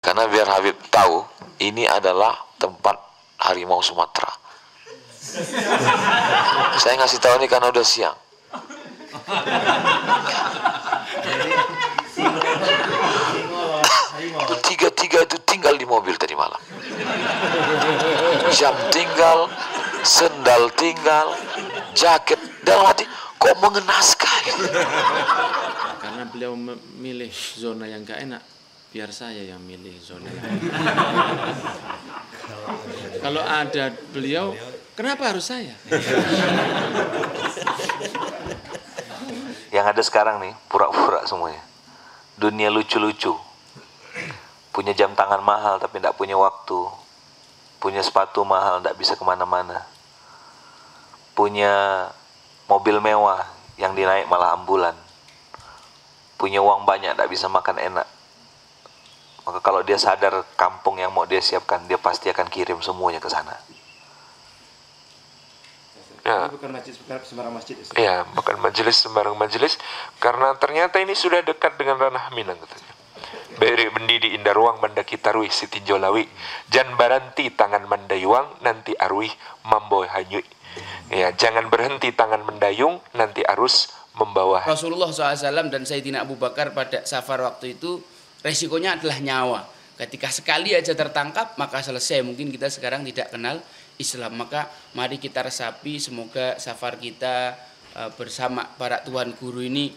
Karena biar Habib tahu ini adalah tempat harimau Sumatera. Saya ngasih tahu ini karena udah siang. Itu tiga-tiga itu tinggal di mobil tadi malam. Jam tinggal, sendal tinggal, jaket. Dalam hati, kok mengenaskan. Karena beliau memilih zona yang gak enak, biar saya yang milih zona yang enak. Kalau ada beliau, kenapa harus saya? Yang ada sekarang nih, pura-pura semuanya. Dunia lucu-lucu. Punya jam tangan mahal tapi tidak punya waktu. Punya sepatu mahal, tidak bisa kemana-mana. Punya mobil mewah, yang dinaik malah ambulan. Punya uang banyak, tidak bisa makan enak. Maka kalau dia sadar kampung yang mau dia siapkan, dia pasti akan kirim semuanya ke sana. Ya. Bukan masjid sembarang masjid. Ya, bukan majelis sembarang majelis, karena ternyata ini sudah dekat dengan ranah Minang katanya. Beri bendi di indah ruang mendaki tarwih Siti Jolawi, jan baranti tangan mendayuang nanti arwih mamboy hanyui. Ya, jangan berhenti tangan mendayung nanti arus membawa. Rasulullah SAW dan Sayyidina Abu Bakar pada safar waktu itu resikonya adalah nyawa. Ketika sekali aja tertangkap maka selesai. Mungkin kita sekarang tidak kenal Islam. Maka mari kita resapi semoga safar kita bersama para tuan guru ini.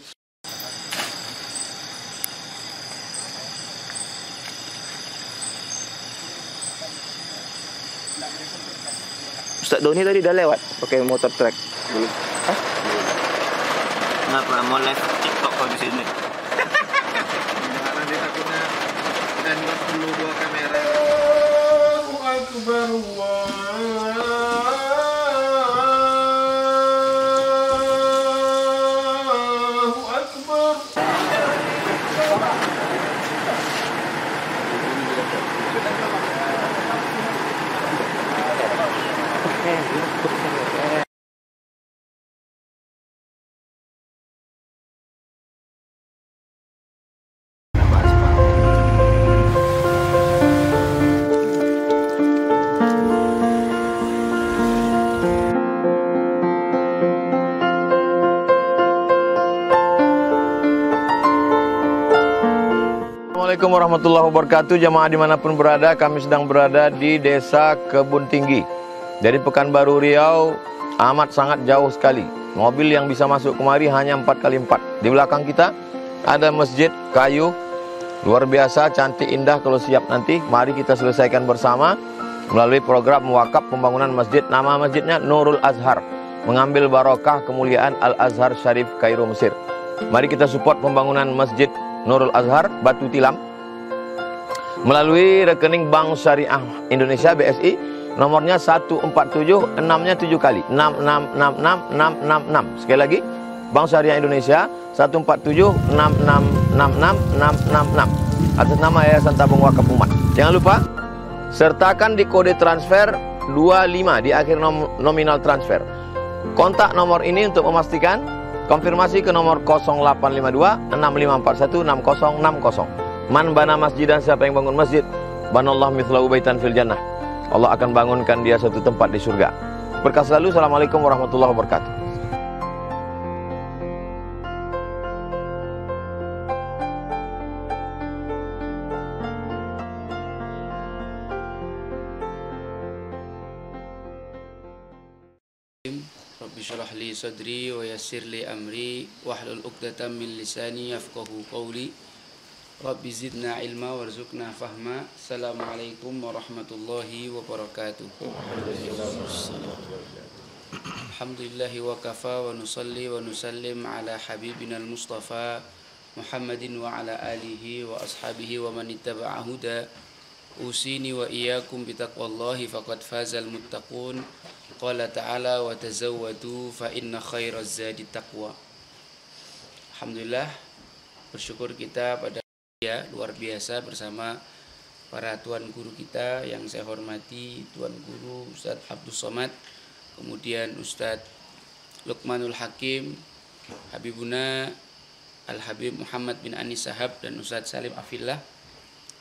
Ustaz Doni tadi udah lewat pakai motor trek. Belum. Hah? Kenapa mau live TikTok kalau di sini? Karena dia takutnya dan perlu bawa kamera. Allahu Akbar, Allahu Akbar. Assalamualaikum warahmatullahi wabarakatuh. Jamaah dimanapun berada, kami sedang berada di Desa Kebun Tinggi. Dari Pekanbaru Riau amat sangat jauh sekali. Mobil yang bisa masuk kemari hanya 4x4. Di belakang kita ada masjid kayu luar biasa, cantik, indah. Kalau siap nanti mari kita selesaikan bersama melalui program wakaf pembangunan masjid. Nama masjidnya Nurul Azhar, mengambil barokah kemuliaan Al Azhar Syarif Kairo Mesir. Mari kita support pembangunan masjid Nurul Azhar Batu Tilam melalui rekening Bank Syariah Indonesia BSI, nomornya 147, 6-nya 7 kali, 6666666. Sekali lagi, Bank Syariah Indonesia 147, 6666666 atas nama Yayasan Tabung Wakaf Umat. Jangan lupa sertakan di kode transfer 25 di akhir nominal transfer. Kontak nomor ini untuk memastikan. Konfirmasi ke nomor 0852 6541 6060. Man bana masjidan, siapa yang bangun masjid, banallahu mithlahu baitan fil jannah. Allah akan bangunkan dia satu tempat di surga. Berkah selalu. Assalamualaikum warahmatullahi wabarakatuh. Rabbi syrah li sadri wa yassir li amri wahlul 'uqdatam min lisani yafqahu qawli. Rabbi zidna ilma warzuqna fahma. Assalamualaikum warahmatullahi wabarakatuh. Alhamdulillahi wa kafa wa nusalli wa nusallim ala habibina al-mustafa Muhammadin wa ala alihi wa ashabihi wa man ittaba'a huda. Usini wa iyyakum bitaqwallahi faqad fazal muttaqun. Qala ta'ala wa tazawwadu fa inna khairaz zadi taqwa. Alhamdulillah, bersyukur kita pada ya luar biasa bersama para tuan guru kita yang saya hormati, Tuan Guru Ustadz Abdus Somad, kemudian Ustadz Luqmanul Hakim, Habibuna Al-Habib Muhammad bin Anis Sahab, dan Ustadz Salim Afillah.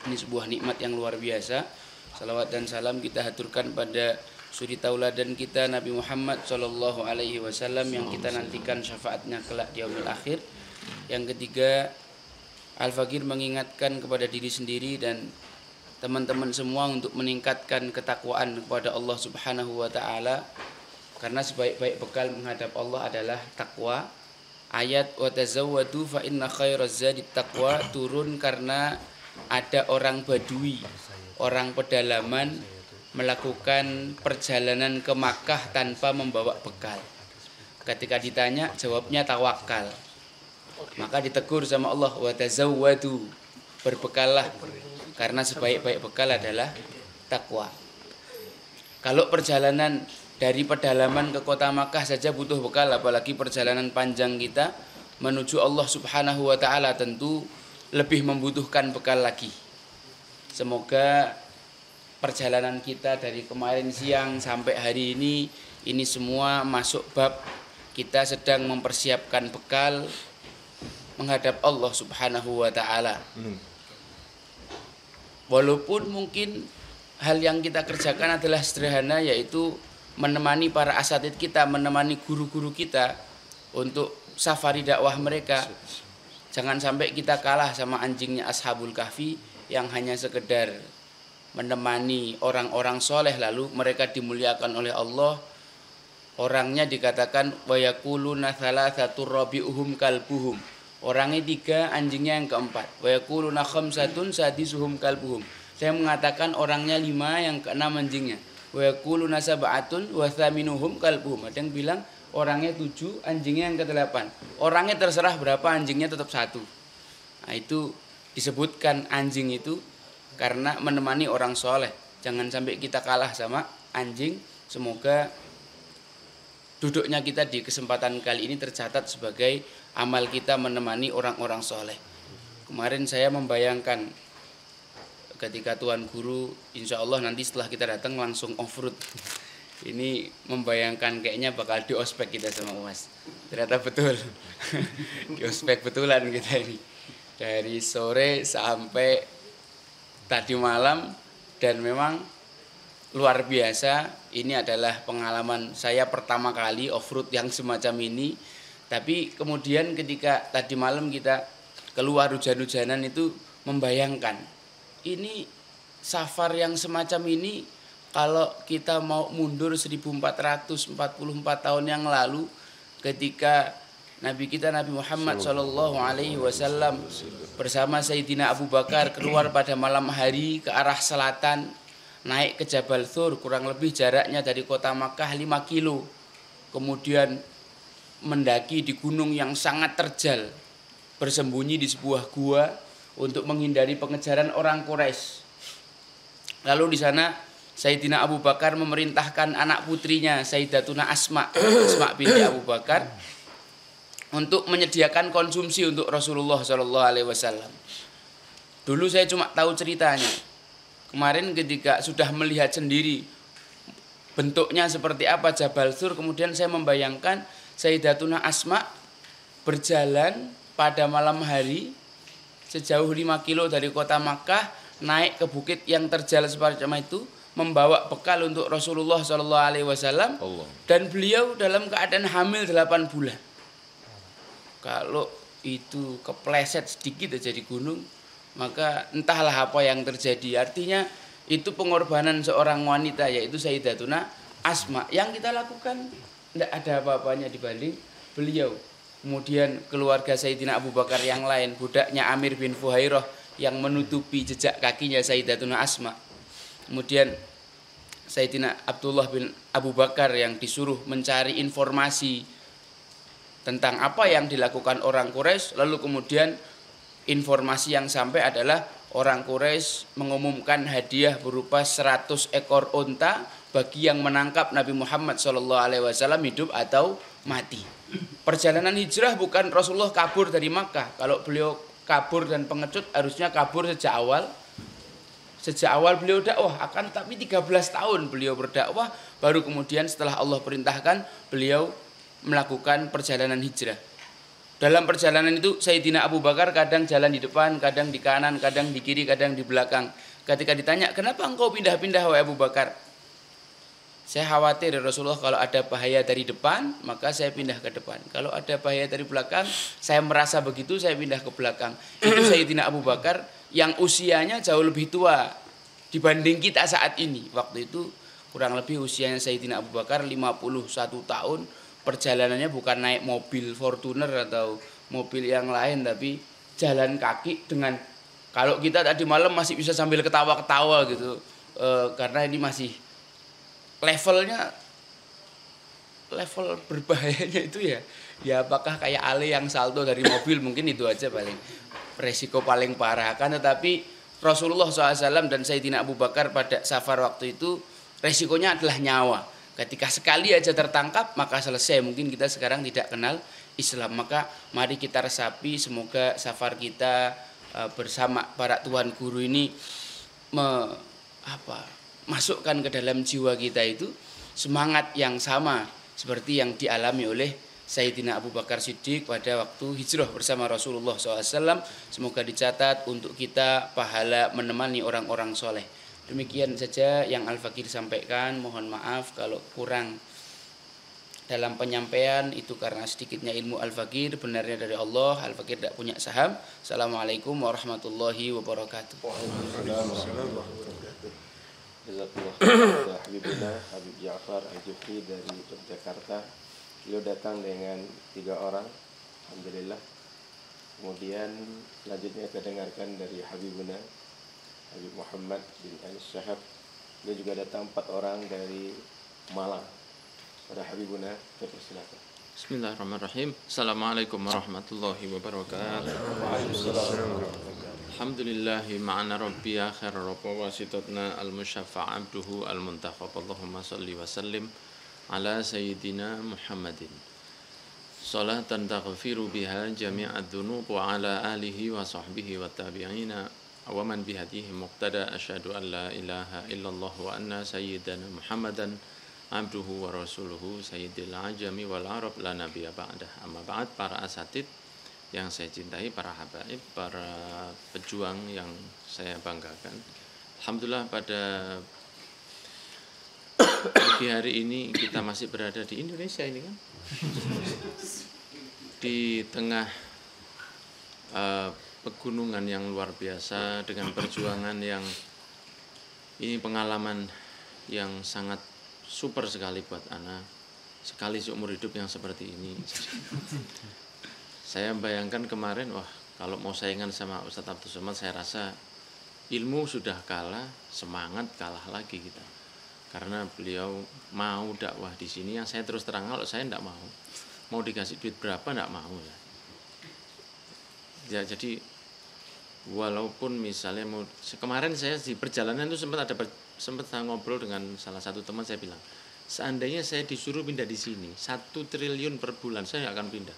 Ini sebuah nikmat yang luar biasa. Salawat dan salam kita haturkan pada suri tauladan kita Nabi Muhammad sallallahu alaihi wasallam yang kita nantikan syafaatnya kelak di yaumil akhir. Yang ketiga, Al-Fakir mengingatkan kepada diri sendiri dan teman-teman semua untuk meningkatkan ketakwaan kepada Allah Subhanahu wa taala, karena sebaik-baik bekal menghadap Allah adalah takwa. Ayat wa tazawwadu fa inna khairaz zadi taqwa turun karena ada orang Badui, orang pedalaman melakukan perjalanan ke Makkah tanpa membawa bekal. Ketika ditanya, jawabnya tawakal. Maka ditegur sama Allah, wa tazawwadu, berbekallah, karena sebaik-baik bekal adalah takwa. Kalau perjalanan dari pedalaman ke kota Makkah saja butuh bekal, apalagi perjalanan panjang kita menuju Allah Subhanahu wa taala tentu lebih membutuhkan bekal lagi. Semoga perjalanan kita dari kemarin siang sampai hari ini semua masuk bab kita sedang mempersiapkan bekal menghadap Allah Subhanahu wa taala. Walaupun mungkin hal yang kita kerjakan adalah sederhana, yaitu menemani para asatid kita, menemani guru-guru kita untuk safari dakwah mereka. Jangan sampai kita kalah sama anjingnya Ashabul Kahfi yang hanya sekedar menemani orang-orang soleh lalu mereka dimuliakan oleh Allah. Orangnya dikatakan wa yaquluna thalathatur rabi'uhum kalbuhum. Orangnya 3, anjingnya yang keempat. Wa yaquluna khamsatun sadisuhum kalbuhum. Saya mengatakan orangnya 5, yang ke-6 anjingnya. Wa yaquluna sab'atun wa thaminuhum kalbuhum. Ada yang bilang orangnya 7, anjingnya yang ke-8. Orangnya terserah berapa, anjingnya tetap 1. Nah, itu disebutkan anjing itu karena menemani orang soleh. Jangan sampai kita kalah sama anjing. Semoga duduknya kita di kesempatan kali ini tercatat sebagai amal kita menemani orang-orang soleh. Kemarin saya membayangkan ketika Tuan Guru, insya Allah nanti setelah kita datang langsung off-road. Ini membayangkan kayaknya bakal di ospek kita sama Mas. Ternyata betul. Di ospek betulan kita ini. Dari sore sampai tadi malam, dan memang luar biasa. Ini adalah pengalaman saya pertama kali off-road yang semacam ini. Tapi kemudian ketika tadi malam kita keluar hujan-hujanan itu membayangkan, ini safar yang semacam ini kalau kita mau mundur 1444 tahun yang lalu, ketika Nabi kita Nabi Muhammad SAW bersama Sayyidina Abu Bakar keluar pada malam hari ke arah selatan, naik ke Jabal Thur, kurang lebih jaraknya dari kota Makkah 5 kilo. Kemudian mendaki di gunung yang sangat terjal, bersembunyi di sebuah gua untuk menghindari pengejaran orang Quraisy. Lalu di sana Sayyidina Abu Bakar memerintahkan anak putrinya Sayyidatuna Asma binti Abu Bakar untuk menyediakan konsumsi untuk Rasulullah SAW. Dulu saya cuma tahu ceritanya. Kemarin ketika sudah melihat sendiri bentuknya seperti apa Jabal Thur, kemudian saya membayangkan Sayyidatuna Asma berjalan pada malam hari sejauh 5 kilo dari kota Makkah, naik ke bukit yang terjal semacam itu, membawa bekal untuk Rasulullah SAW, dan beliau dalam keadaan hamil 8 bulan. Kalau itu kepleset sedikit aja di gunung, maka entahlah apa yang terjadi. Artinya itu pengorbanan seorang wanita, yaitu Sayyidatuna Asma. Yang kita lakukan tidak ada apa-apanya dibanding beliau. Kemudian keluarga Sayyidina Abu Bakar yang lain, budaknya Amir bin Fuhairah yang menutupi jejak kakinya Sayyidatuna Asma. Kemudian Sayyidina Abdullah bin Abu Bakar yang disuruh mencari informasi tentang apa yang dilakukan orang Quraisy. Lalu kemudian informasi yang sampai adalah orang Quraisy mengumumkan hadiah berupa 100 ekor unta bagi yang menangkap Nabi Muhammad SAW hidup atau mati. Perjalanan hijrah bukan Rasulullah kabur dari Makkah. Kalau beliau kabur dan pengecut harusnya kabur sejak awal. Sejak awal beliau dakwah, akan tapi 13 tahun beliau berdakwah, baru kemudian setelah Allah perintahkan beliau melakukan perjalanan hijrah. Dalam perjalanan itu Sayyidina Abu Bakar kadang jalan di depan, kadang di kanan, kadang di kiri, kadang di belakang. Ketika ditanya, kenapa engkau pindah-pindah wahai Abu Bakar? Saya khawatir Rasulullah kalau ada bahaya dari depan, maka saya pindah ke depan. Kalau ada bahaya dari belakang, saya merasa begitu, saya pindah ke belakang. Itu Sayyidina Abu Bakar yang usianya jauh lebih tua dibanding kita saat ini. Waktu itu kurang lebih usianya Sayyidina Abu Bakar 51 tahun. Perjalanannya bukan naik mobil Fortuner atau mobil yang lain, tapi jalan kaki dengan, kalau kita tadi malam masih bisa sambil ketawa-ketawa gitu, karena ini masih level berbahayanya itu ya apakah kayak Ale yang salto dari mobil, mungkin itu aja paling resiko paling parah kan. Tetapi Rasulullah SAW dan Sayyidina Abu Bakar pada safar waktu itu resikonya adalah nyawa. Ketika sekali aja tertangkap maka selesai, mungkin kita sekarang tidak kenal Islam. Maka mari kita resapi, semoga safar kita bersama para tuan guru ini masukkan ke dalam jiwa kita itu semangat yang sama seperti yang dialami oleh Sayyidina Abu Bakar Siddiq pada waktu hijrah bersama Rasulullah SAW. Semoga dicatat untuk kita pahala menemani orang-orang soleh. Demikian saja yang Al-Fakir sampaikan. Mohon maaf kalau kurang dalam penyampaian, itu karena sedikitnya ilmu Al-Fakir, benarnya dari Allah. Al-Fakir tidak punya saham. Assalamualaikum warahmatullahi wabarakatuh. Jazakallah Habibina Habib Ja'far Al-Jufri dari Yogyakarta. Beliau datang dengan 3 orang, alhamdulillah. Kemudian selanjutnya kita dengarkan dari Habibuna Habib Muhammad bin Al-Syahab. Beliau juga datang 4 orang dari Malang. Pada Habibuna, saya persilakan. Bismillahirrahmanirrahim. Assalamualaikum warahmatullahi wabarakatuh. Alhamdulillahi ma'ana rabbi akhir rabba wasitotna al-musyaffa' abduhu al-muntakhab. Allahumma salli wa sallim ala sayyidina Muhammadin. Salatan taghfiru biha jami'ad dhunub wa ala alihi wa sahbihi wa tabi'ina wa man bihadihi muqtada. Asyhadu an la ilaha illallah wa anna sayyidana Muhammadan abduhu wa rasuluhu sayyidil ajami wal arab la nabiyya ba'dah. Amma ba'd, para asatid yang saya cintai, para habaib, para pejuang yang saya banggakan. Alhamdulillah pada pagi hari ini kita masih berada di Indonesia ini kan. Di tengah pegunungan yang luar biasa dengan perjuangan yang ini pengalaman yang sangat super sekali buat Ana. Sekali seumur hidup yang seperti ini. Saya bayangkan kemarin, wah kalau mau saingan sama Ustadz Abdul Somad, saya rasa ilmu sudah kalah, semangat kalah lagi kita. Karena beliau mau dakwah di sini, yang saya terus terang kalau saya tidak mau. Mau dikasih duit berapa tidak mau ya. Jadi walaupun misalnya kemarin saya di perjalanan itu sempat ngobrol dengan salah satu teman, saya bilang, seandainya saya disuruh pindah di sini 1 triliun per bulan, saya akan pindah.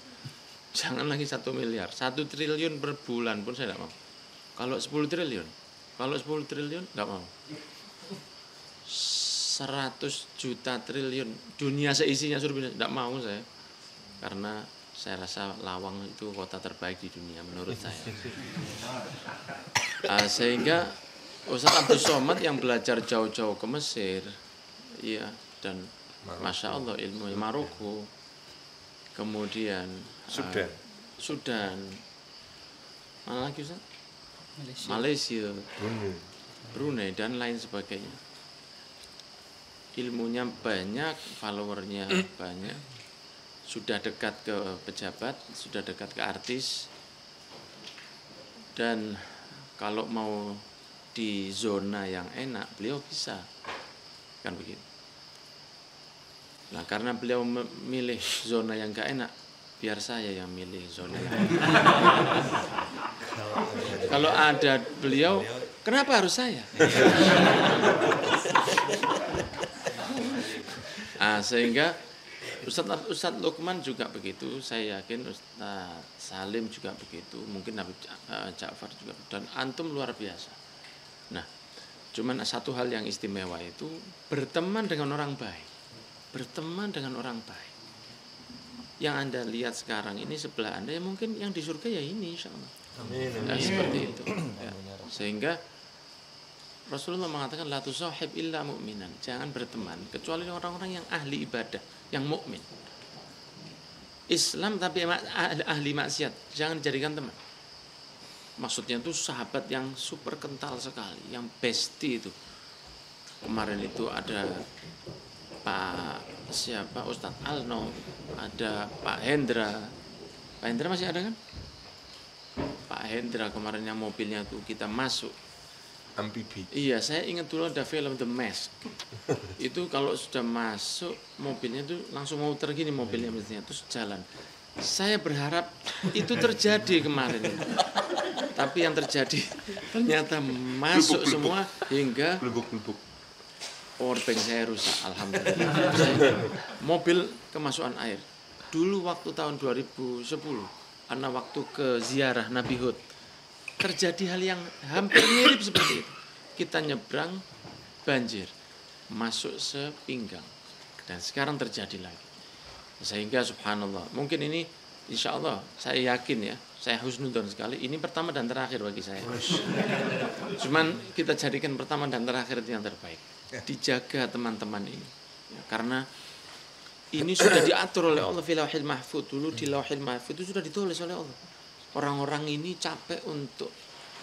Jangan lagi 1 miliar, 1 triliun per bulan pun saya tidak mau. Kalau 10 triliun nggak mau. 100 juta triliun, dunia seisinya suruh pindah, tidak mau saya. Karena saya rasa Lawang itu kota terbaik di dunia menurut saya. Sehingga Ustadz Abdul Somad yang belajar jauh-jauh ke Mesir, iya, dan Masya Allah ilmu Maroko, kemudian Sudan, mana lagi Ustaz? Malaysia, Brunei dan lain sebagainya. Ilmunya banyak, followernya banyak, sudah dekat ke pejabat, sudah dekat ke artis, dan kalau mau di zona yang enak beliau bisa, kan begitu. Nah karena beliau memilih zona yang gak enak, biar saya yang milih zona yang enak. Kalau ada beliau, kenapa harus saya? Sehingga Ustadz Luqman juga begitu, saya yakin Ustadz Salim juga begitu, mungkin Habib Ja'far juga, dan antum luar biasa. Nah, cuman satu hal yang istimewa itu berteman dengan orang baik. Berteman dengan orang baik. yang Anda lihat sekarang ini sebelah Anda, ya mungkin yang di surga ya ini, insya Allah. Nah, seperti itu. Ya. Sehingga Rasulullah mengatakan la tusahib illa mu'minan, jangan berteman kecuali orang-orang yang ahli ibadah, yang mukmin. Islam tapi ahli maksiat jangan dijadikan teman. Maksudnya itu sahabat yang super kental sekali, yang bestie itu. Kemarin itu ada Pak Ustadz Alno, ada Pak Hendra. Pak Hendra masih ada kan? Pak Hendra kemarin yang mobilnya tuh kita masuk. Amfibi. Iya, saya ingat dulu ada film The Mask. Itu kalau sudah masuk mobilnya tuh langsung muter gini mobilnya mestinya terus jalan. Saya berharap itu terjadi kemarin. Tapi yang terjadi ternyata masuk semua hingga powerbank saya rusak. Alhamdulillah. Mobil kemasukan air. Dulu waktu tahun 2010, karena waktu ke ziarah Nabi Hud, terjadi hal yang hampir mirip seperti itu. Kita nyebrang banjir, masuk sepinggang, dan sekarang terjadi lagi. Sehingga subhanallah, mungkin ini insya Allah saya yakin ya, saya husnudzon sekali. Ini pertama dan terakhir bagi saya. Cuman kita jadikan pertama dan terakhir itu yang terbaik. Dijaga teman-teman ini, ya, karena ini sudah diatur oleh Allah fi lauhil mahfuz. Dulu di lauhil mahfuz itu sudah ditulis oleh Allah. Orang-orang ini capek untuk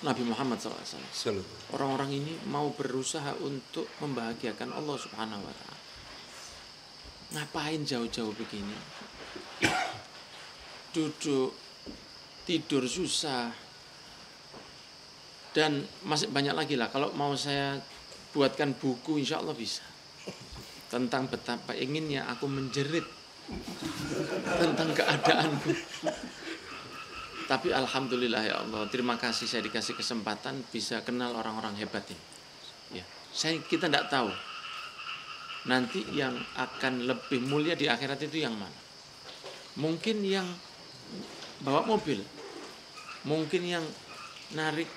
Nabi Muhammad SAW. Orang-orang ini mau berusaha untuk membahagiakan Allah Subhanahu wa Ta'ala. Ngapain jauh-jauh begini? Duduk, tidur susah. Dan masih banyak lagi lah. Kalau mau saya buatkan buku, insya Allah bisa. Tentang betapa inginnya aku menjerit tentang keadaanku. Tapi alhamdulillah ya Allah, terima kasih saya dikasih kesempatan bisa kenal orang-orang hebat ini. Ya, kita tidak tahu nanti yang akan lebih mulia di akhirat itu yang mana. Mungkin yang bawa mobil, mungkin yang narik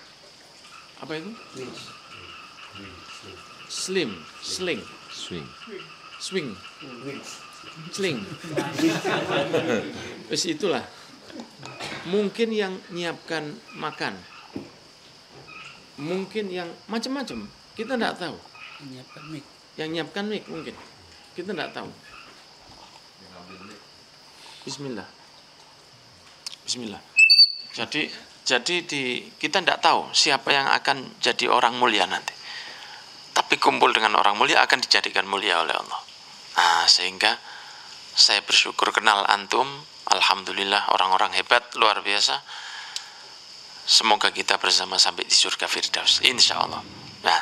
apa itu? Sling. Wes itulah. Mungkin yang nyiapkan makan, mungkin yang macam-macam, kita tidak tahu. Yang nyiapkan mic mungkin, kita tidak tahu. Bismillah. Jadi kita tidak tahu siapa yang akan jadi orang mulia nanti. Tapi kumpul dengan orang mulia akan dijadikan mulia oleh Allah. Nah, sehingga saya bersyukur kenal antum. Alhamdulillah orang-orang hebat luar biasa. Semoga kita bersama sampai di surga Firdaus, insya Allah. Nah,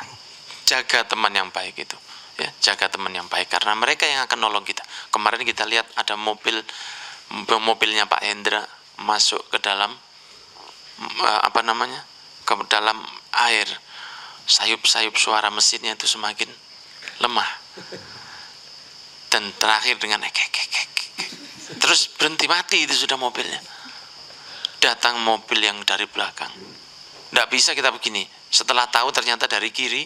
jaga teman yang baik itu, ya, jaga teman yang baik karena mereka yang akan nolong kita. Kemarin kita lihat ada mobilnya Pak Hendra masuk ke dalam ke dalam air. Sayup-sayup suara mesinnya itu semakin lemah. Dan terakhir dengan terus berhenti mati itu sudah mobilnya. Datang mobil yang dari belakang. Tidak bisa kita begini. Setelah tahu ternyata dari kiri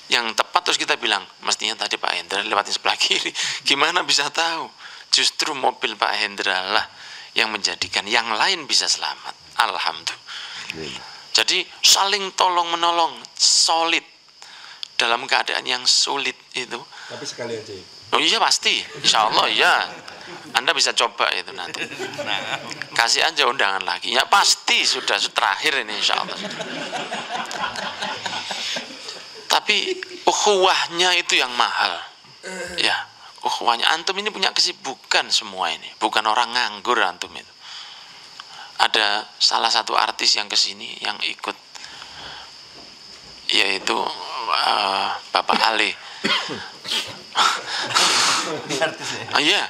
yang tepat terus kita bilang mestinya tadi Pak Hendra lewatin sebelah kiri. Gimana bisa tahu? Justru mobil Pak Hendra lah yang menjadikan yang lain bisa selamat. Alhamdulillah. Jadi saling tolong menolong, solid dalam keadaan yang sulit itu. Tapi sekali aja. Oh iya pasti, insya Allah ya. Anda bisa coba itu nanti. Kasih aja undangan lagi. Ya pasti sudah terakhir ini insya Allah. Tapi ukhuwahnya itu yang mahal. Ya, ukhuwahnya. Antum ini punya kesibukan semua ini. Bukan orang nganggur antum itu. Ada salah satu artis yang kesini yang ikut, yaitu Bapak Ali. Iya,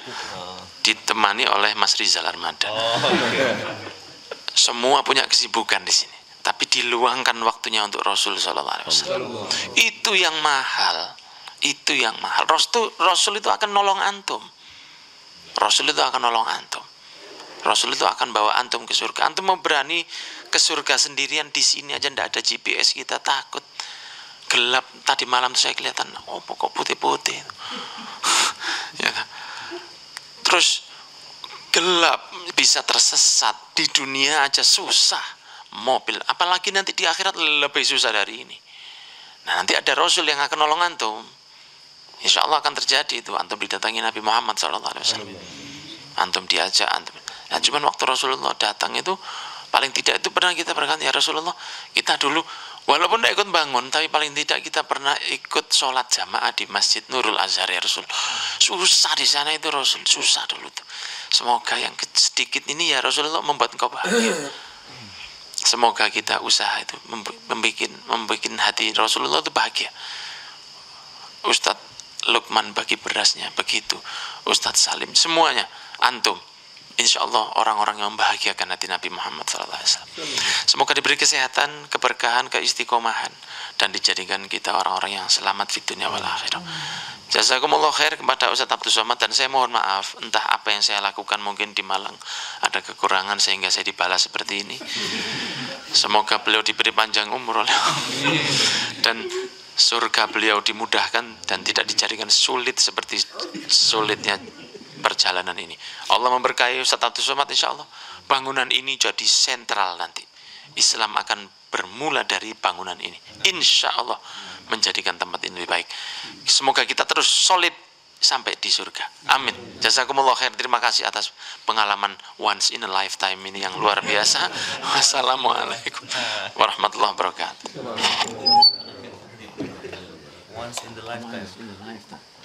ditemani oleh Mas Rizal Armadan. Semua punya kesibukan di sini, tapi diluangkan waktunya untuk Rasul Sallallahu Alaihi Wasallam. Itu yang mahal, itu yang mahal. Rasul itu akan nolong antum. Rasul itu akan nolong antum. Rasul itu akan bawa antum ke surga. Antum mau berani ke surga sendirian di sini aja ndak ada GPS, kita takut. Gelap tadi malam tuh saya kelihatan, oh kok putih-putih. Ya. Terus gelap, bisa tersesat. Di dunia aja susah mobil, apalagi nanti di akhirat lebih susah dari ini. Nah, nanti ada Rasul yang akan nolong antum. Insya Allah akan terjadi itu. Antum didatangi Nabi Muhammad SAW. Antum diajak, antum. Nah, cuman waktu Rasulullah datang itu, paling tidak itu pernah kita berkata, ya Rasulullah, kita dulu walaupun tidak ikut bangun, tapi paling tidak kita pernah ikut sholat jamaah di Masjid Nurul Azhar ya Rasul. Susah di sana itu Rasul, susah dulu tuh. Semoga yang sedikit ini ya Rasulullah membuat engkau bahagia. Semoga kita usaha itu membuat hati Rasulullah itu bahagia. Ustadz Lukman bagi berasnya begitu, Ustadz Salim, semuanya antum. Insya Allah orang-orang yang membahagiakan hati Nabi Muhammad SAW. Semoga diberi kesehatan, keberkahan, keistiqomahan, dan dijadikan kita orang-orang yang selamat di dunia wal akhirah. Jazakumullah khair kepada Ustadz Abdul Somad, dan saya mohon maaf entah apa yang saya lakukan mungkin di Malang ada kekurangan sehingga saya dibalas seperti ini. Semoga beliau diberi panjang umur oleh Allah dan surga beliau dimudahkan dan tidak dijadikan sulit seperti sulitnya perjalanan ini. Allah memberkahi Ustadz Abdul Somad, insya Allah bangunan ini jadi sentral nanti. Islam akan bermula dari bangunan ini, insya Allah menjadikan tempat ini lebih baik. Semoga kita terus solid sampai di surga. Amin. Jazakumullah khair. Terima kasih atas pengalaman once in a lifetime ini yang luar biasa. Wassalamualaikum warahmatullahi wabarakatuh. Once in the lifetime.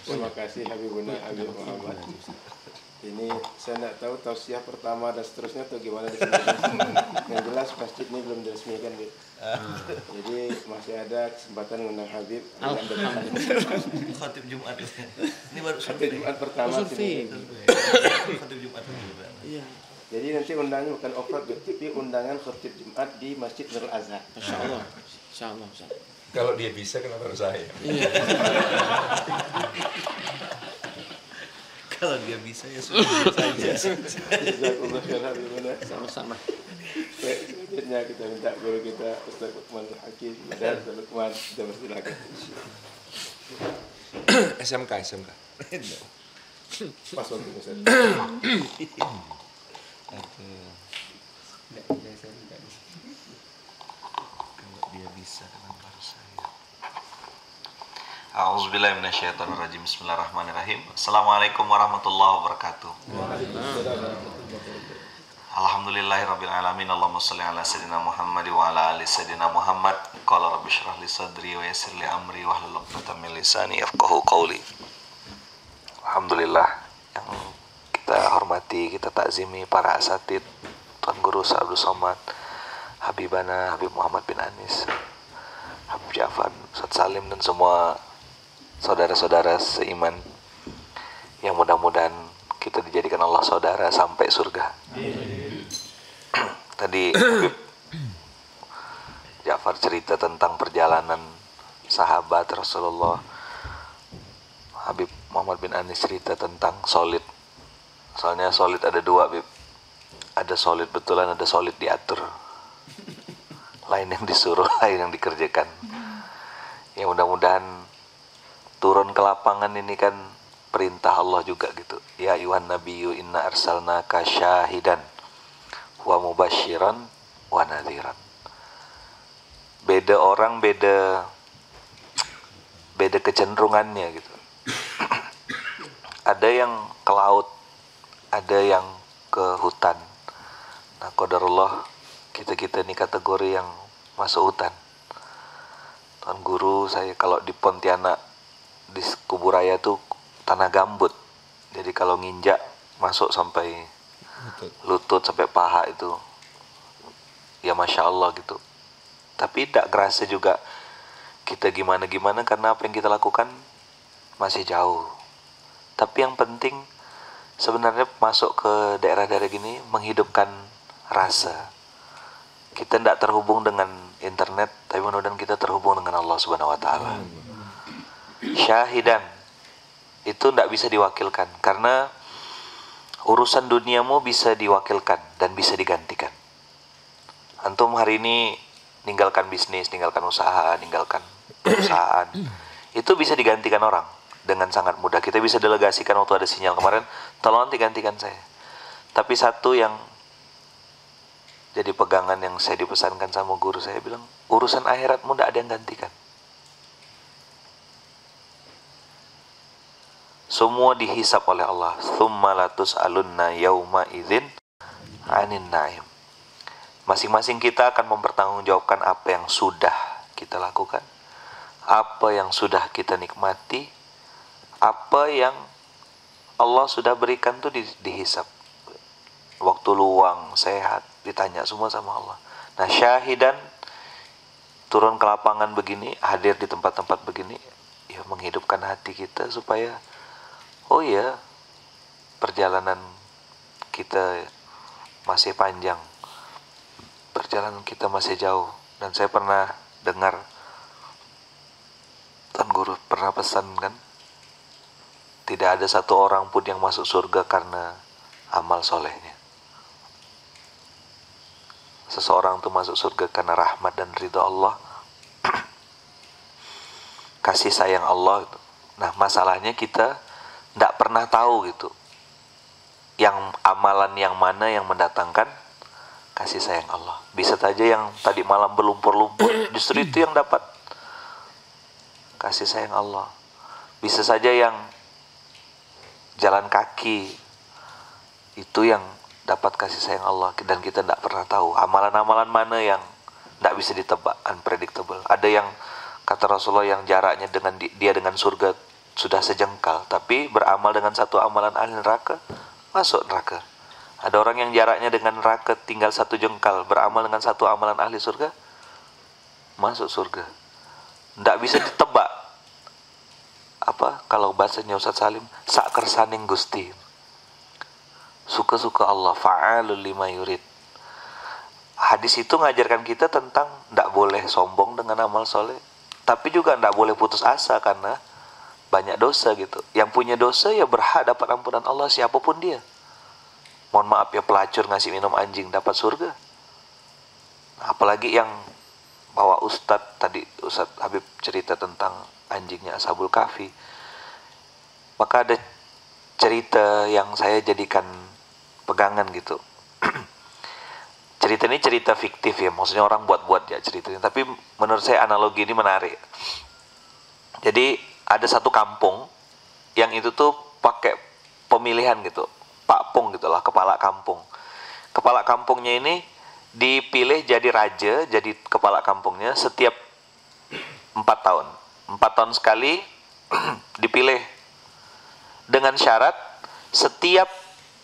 Terima kasih Habibuna Habib Muhammad. Ini saya tidak tahu tausiah pertama dan seterusnya atau gimana di sini. Yang jelas masjid ini belum diresmikan, Bib. Jadi masih ada kesempatan mengundang Habib. Khatib Jumat. Ini baru Khatib Jumat pertama sini. Khatib Jumat. Iya. Jadi nanti undangan bukan offroad, tapi undangan khatib Jumat di Masjid Nurul Azhar. Insya Allah. Insya Allah. Kalau dia bisa, kenapa harus saya? Kalau dia bisa ya sudah saja. Jazakumullah khairan Habibuna. Sama-sama. Selanjutnya kita minta guru kita Ustaz Lukman Hakim dan Ustaz Lukman kita persilakan. SMK. Pas waktu Ustaz. Kalau dia bisa kenapa harus saya? A'udzubillahi minasyaitonirrajim. Bismillahirrahmanirrahim. Assalamualaikum warahmatullahi wabarakatuh. Alhamdulillahirabbil alamin. Allahumma shalli ala sayidina Muhammad wa ala ali sayidina Muhammad. Qala rabbi shrah li sadri wa yassir li amri wahlul 'uqdatam min lisani yafqahu qawli. Alhamdulillah, yang kita hormati, kita takzimi para asatid, Tuan Guru Ustaz Abdul Somad, Habibana Habib Muhammad bin Anis, Habib Ja'far, Ustaz Salim, dan semua saudara-saudara seiman yang mudah-mudahan kita dijadikan Allah saudara sampai surga. Tadi Habib Ja'far cerita tentang perjalanan sahabat Rasulullah. Habib Muhammad bin Anis cerita tentang solid. Soalnya solid ada dua, Habib. Ada solid betulan, ada solid diatur. Lain yang disuruh, lain yang dikerjakan. Ya mudah-mudahan turun ke lapangan ini kan perintah Allah juga gitu. Ya ayuhan nabiyyu inna arsalnaka syahidan wa mubasyiran wa nadhiran. Beda orang, beda kecenderungannya gitu. Ada yang ke laut, ada yang ke hutan. Nah, qadarullah kita ini kategori yang masuk hutan. Tuan Guru saya kalau di Pontianak di Kuburaya tuh tanah gambut. Jadi kalau nginjak masuk sampai lutut sampai paha itu ya Masya Allah gitu. Tapi tidak kerasa juga kita gimana-gimana karena apa yang kita lakukan masih jauh. Tapi yang penting sebenarnya masuk ke daerah-daerah gini menghidupkan rasa. Kita tidak terhubung dengan internet, tapi mudah-mudahan kita terhubung dengan Allah Subhanahu Wa Taala. Syahidan itu tidak bisa diwakilkan karena urusan duniamu bisa diwakilkan dan bisa digantikan. Antum hari ini ninggalkan bisnis, ninggalkan usaha, ninggalkan perusahaan, itu bisa digantikan orang dengan sangat mudah. Kita bisa delegasikan waktu ada sinyal kemarin, tolong nanti gantikan saya. Tapi satu yang jadi pegangan yang saya dipesankan sama guru saya bilang, urusan akhiratmu tidak ada yang gantikan. Semua dihisap oleh Allah. Tsumma latus'alunna yauma idzin 'anin na'im. Masing-masing kita akan mempertanggungjawabkan apa yang sudah kita lakukan, apa yang sudah kita nikmati, apa yang Allah sudah berikan tuh dihisap. Waktu luang, sehat, ditanya semua sama Allah. Nah, syahidan turun ke lapangan begini, hadir di tempat-tempat begini, ya menghidupkan hati kita supaya oh ya, perjalanan kita masih panjang, perjalanan kita masih jauh. Dan saya pernah dengar Tuan Guru pernah pesan kan, tidak ada satu orang pun yang masuk surga karena amal solehnya. Seseorang tuh masuk surga karena rahmat dan ridha Allah, kasih sayang Allah. Nah, masalahnya kita tidak pernah tahu gitu, yang amalan yang mana yang mendatangkan kasih sayang Allah. Bisa saja yang tadi malam berlumpur-lumpur, justru itu yang dapat kasih sayang Allah. Bisa saja yang jalan kaki, itu yang dapat kasih sayang Allah. Dan kita tidak pernah tahu amalan-amalan mana yang tidak bisa ditebak, unpredictable. Ada yang kata Rasulullah yang jaraknya dengan dia dengan surga sudah sejengkal, tapi beramal dengan satu amalan ahli neraka, masuk neraka. Ada orang yang jaraknya dengan neraka tinggal satu jengkal, beramal dengan satu amalan ahli surga, masuk surga. Tidak bisa ditebak. Apa kalau bahasanya Ustaz Salim, sak kersaning Gusti. Suka-suka Allah, fa'alul lima yurid. Hadis itu mengajarkan kita tentang tidak boleh sombong dengan amal soleh, tapi juga tidak boleh putus asa karena banyak dosa gitu. Yang punya dosa ya berhak dapat ampunan Allah siapapun dia. Mohon maaf ya, pelacur ngasih minum anjing dapat surga. Apalagi yang bawa Ustadz tadi, Ustadz Habib cerita tentang anjingnya Ashabul Kahfi. Maka ada cerita yang saya jadikan pegangan gitu. Cerita ini cerita fiktif ya, maksudnya orang buat-buat ya ceritanya. Tapi menurut saya analogi ini menarik. Jadi ada satu kampung yang itu tuh pakai pemilihan gitu, Pak Pung gitulah, kepala kampung. Kepala kampungnya ini dipilih jadi raja, jadi kepala kampungnya setiap 4 tahun. 4 tahun sekali dipilih dengan syarat setiap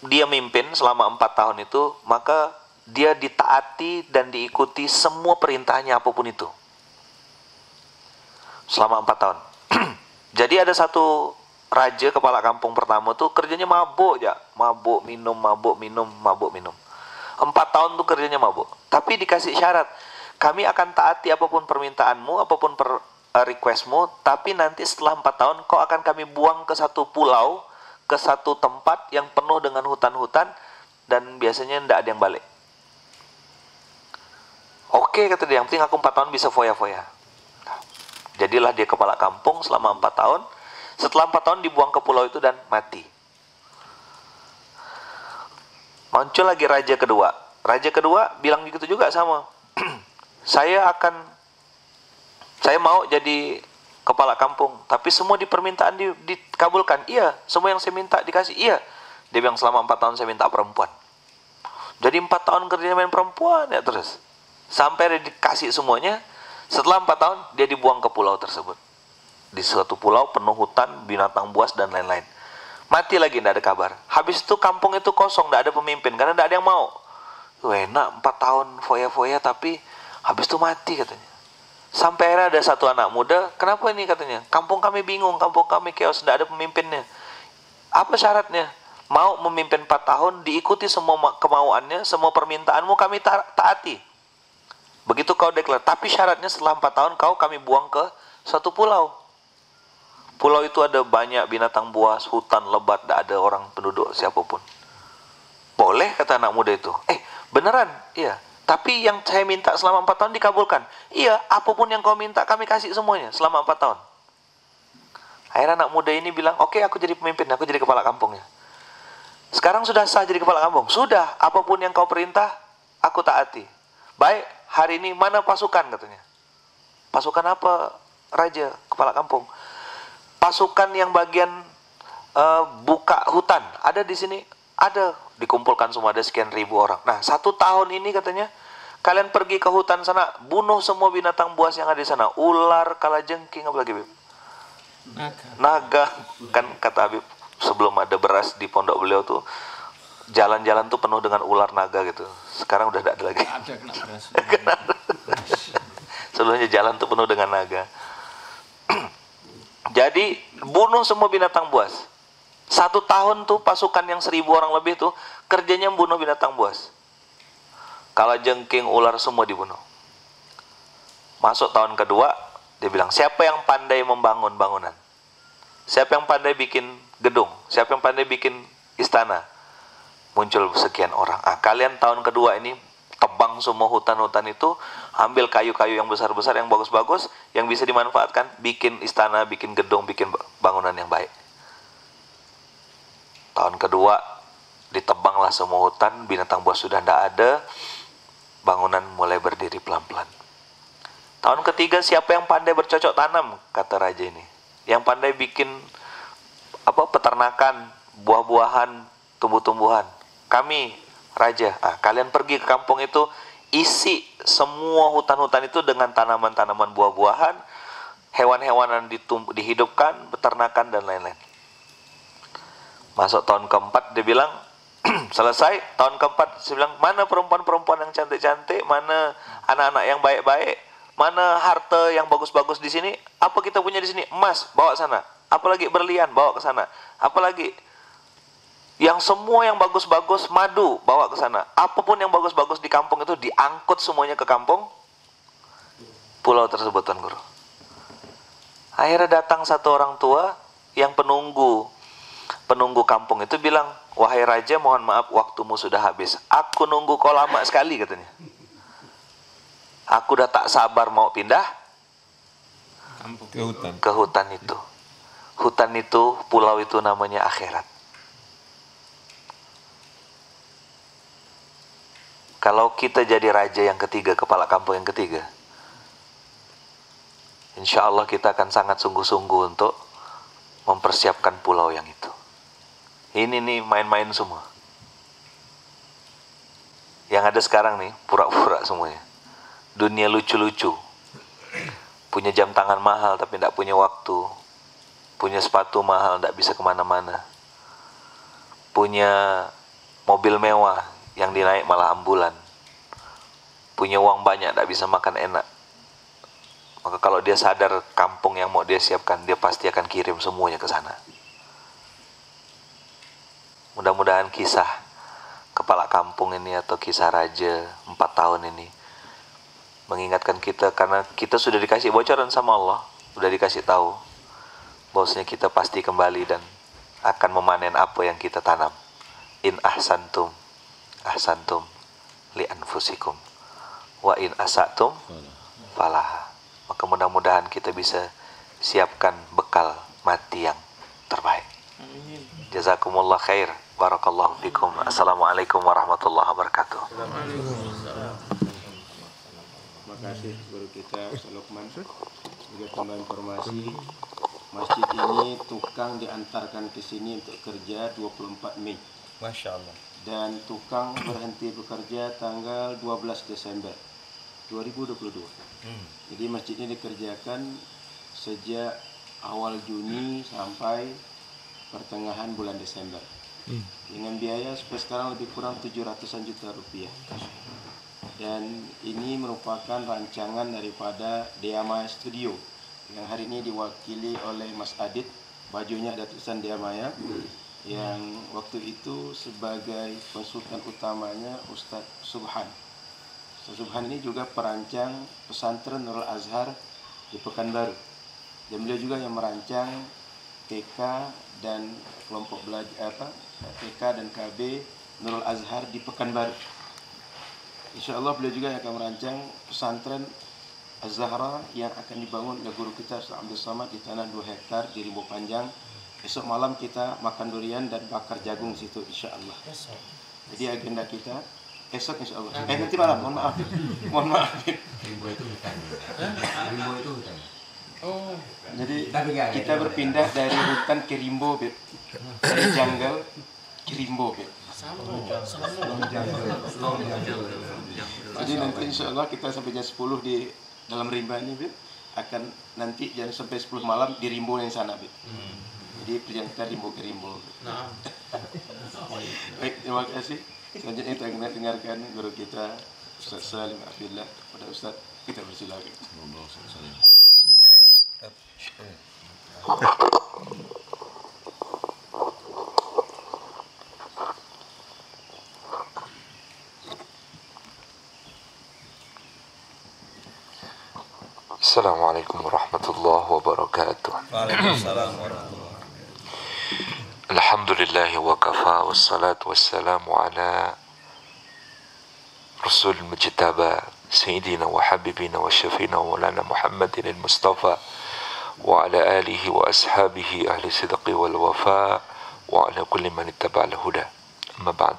dia mimpin selama 4 tahun itu, maka dia ditaati dan diikuti semua perintahnya apapun itu selama 4 tahun. Jadi ada satu raja kepala kampung pertama tuh kerjanya mabuk ya, mabuk minum, mabuk minum, mabuk minum. 4 tahun tuh kerjanya mabuk. Tapi dikasih syarat, kami akan taati apapun permintaanmu, apapun requestmu, tapi nanti setelah 4 tahun kau akan kami buang ke satu pulau, ke satu tempat yang penuh dengan hutan-hutan, dan biasanya tidak ada yang balik. Oke, kata dia, yang penting aku 4 tahun bisa foya-foya. Jadilah dia kepala kampung selama 4 tahun. Setelah 4 tahun dibuang ke pulau itu dan mati. Muncul lagi raja kedua. Raja kedua bilang gitu juga sama. Saya mau jadi kepala kampung, tapi semua di permintaan dikabulkan. Iya, semua yang saya minta dikasih. Iya. Dia bilang selama 4 tahun saya minta perempuan. Jadi 4 tahun kerjanya main perempuan ya terus. Sampai dikasih semuanya. Setelah 4 tahun dia dibuang ke pulau tersebut. Di suatu pulau penuh hutan, binatang buas dan lain-lain. Mati lagi, tidak ada kabar. Habis itu kampung itu kosong, tidak ada pemimpin karena tidak ada yang mau. Enak 4 tahun foya-foya tapi habis itu mati katanya. Sampai akhirnya ada satu anak muda, kenapa ini katanya? Kampung kami bingung, kampung kami chaos, tidak ada pemimpinnya. Apa syaratnya? Mau memimpin 4 tahun, diikuti semua kemauannya, semua permintaanmu kami taati. Begitu kau deklar, tapi syaratnya setelah 4 tahun kami buang ke suatu pulau. Pulau itu ada banyak binatang buas, hutan lebat, tidak ada orang penduduk siapapun. Boleh kata anak muda itu. Beneran? Iya. Tapi yang saya minta selama 4 tahun dikabulkan. Iya, apapun yang kau minta kami kasih semuanya selama 4 tahun. Akhirnya anak muda ini bilang, oke, aku jadi pemimpin, aku jadi kepala kampungnya. Sekarang sudah sah jadi kepala kampung. Sudah, apapun yang kau perintah, aku taati. Baik, hari ini mana pasukan katanya. Pasukan apa, Raja, kepala kampung? Pasukan yang bagian buka hutan. Ada di sini? Ada. Dikumpulkan semua, ada sekian ribu orang. Nah, 1 tahun ini katanya, kalian pergi ke hutan sana, bunuh semua binatang buas yang ada di sana. Ular, kalajengking, apa lagi, Bib? Naga. Kan kata Habib, sebelum ada beras di pondok beliau tuh, jalan-jalan tuh penuh dengan ular naga gitu. Sekarang udah tidak ada lagi. Ada kena beras. Sebelumnya jalan tuh penuh dengan naga. Jadi bunuh semua binatang buas. 1 tahun tuh pasukan yang 1000 orang lebih tuh kerjanya membunuh binatang buas. Kalajengking, ular semua dibunuh. Masuk tahun kedua, dia bilang, siapa yang pandai membangun bangunan? Siapa yang pandai bikin gedung? Siapa yang pandai bikin istana? Muncul sekian orang. Kalian tahun kedua ini tebang semua hutan-hutan itu, ambil kayu-kayu yang besar-besar, yang bagus-bagus, yang bisa dimanfaatkan, bikin istana, bikin gedung, bikin bangunan yang baik. Tahun kedua, ditebanglah semua hutan, binatang buas sudah tidak ada, bangunan mulai berdiri pelan-pelan. Tahun ketiga, siapa yang pandai bercocok tanam? Kata raja ini. Yang pandai bikin peternakan, buah-buahan, tumbuh-tumbuhan. Kami, raja. Kalian pergi ke kampung itu, isi semua hutan-hutan itu dengan tanaman-tanaman buah-buahan, hewan-hewanan dihidupkan, peternakan, dan lain-lain. Masuk tahun keempat, dia bilang, selesai. Tahun keempat, dia bilang, mana perempuan-perempuan yang cantik-cantik, mana anak-anak yang baik-baik, mana harta yang bagus-bagus di sini? Apa kita punya di sini? Emas, bawa sana. Apalagi berlian, bawa ke sana. Apalagi yang semua yang bagus-bagus, madu, bawa ke sana. Apapun yang bagus-bagus di kampung itu diangkut semuanya ke kampung pulau tersebut, Tuan Guru. Akhirnya datang satu orang tua yang penunggu kampung itu bilang, wahai raja, mohon maaf, waktumu sudah habis. Aku nunggu kau lama sekali, katanya. Aku udah tak sabar mau pindah ke hutan itu. Hutan itu, pulau itu namanya akhirat. Kalau kita jadi raja yang ketiga, kepala kampung yang ketiga, insya Allah kita akan sangat sungguh-sungguh untuk mempersiapkan pulau yang itu. Ini nih main-main semua. Yang ada sekarang nih, pura-pura semuanya. Dunia lucu-lucu. Punya jam tangan mahal tapi tidak punya waktu. Punya sepatu mahal, tidak bisa kemana-mana. Punya mobil mewah, yang dinaik malah ambulan. Punya uang banyak, tidak bisa makan enak. Maka kalau dia sadar kampung yang mau dia siapkan, dia pasti akan kirim semuanya ke sana. Mudah-mudahan kisah kepala kampung ini atau kisah raja 4 tahun ini mengingatkan kita, karena kita sudah dikasih bocoran sama Allah, sudah dikasih tahu bahwasanya kita pasti kembali dan akan memanen apa yang kita tanam. In ahsantum li anfusikum wa in asatum falaha. Maka mudah-mudahan kita bisa siapkan bekal mati yang terbaik. Jazakumullah khair. Barakallahu fikum. Assalamualaikum warahmatullahi wabarakatuh. Terima kasih guru kita Ustaz Lukman. Juga tambah informasi, masjid ini tukang diantarkan ke sini untuk kerja 24 Mei. Masya Allah. Dan tukang berhenti bekerja tanggal 12 Desember 2022. Jadi masjid ini dikerjakan sejak awal Juni sampai pertengahan bulan Desember. Dengan biaya sampai sekarang lebih kurang 700-an juta rupiah. Dan ini merupakan rancangan daripada Deamaya Studio yang hari ini diwakili oleh Mas Adit. Bajunya ada tulisan Deamaya, yang waktu itu sebagai konsultan utamanya Ustadz Subhan. Ustadz Subhan ini juga perancang pesantren Nurul Azhar di Pekanbaru. Dan beliau juga yang merancang TK dan kelompok belajar TK dan KB Nurul Azhar di Pekanbaru. Insya Allah beliau juga yang akan merancang pesantren Az-Zahra yang akan dibangun oleh guru kita Ustaz Abdul Samad di tanah 2 hektar di Rimbo Panjang Besok malam kita makan durian dan bakar jagung di situ insya Allah. Jadi agenda kita esok insya Allah. Nanti malam, mohon maaf. Mohon maaf. Rimbo itu hutan. Oh. Jadi kita berpindah dari hutan ke rimbo, Beb. Dari jungle ke rimbo, Beb. Jadi nanti insya Allah kita sampai jam 10 di dalam rimba ini, Beb. Akan nanti jam sampai 10 malam di rimbo yang sana, Beb. Jadi perjalanan kita rimbo ke rimbo. Nah. Baik, terima kasih. Selanjutnya kita dengarkan guru kita Ustaz Salim Afillah. Pada Ustaz kita bersilakan. Assalamualaikum warahmatullahi wabarakatuh. Waalaikumsalam warahmatullahi wabarakatuh. Alhamdulillahi wa kafa wassalatu wassalamu ala Rasul Mujtaba Sayyidina wa Habibina wa Syafina wa Maulana Muhammadin al-Mustafa wa ala alihi wa ashabihi ahli sidqi wal wafa wa ala kulli man ittaba al-huda. Amma ba'd.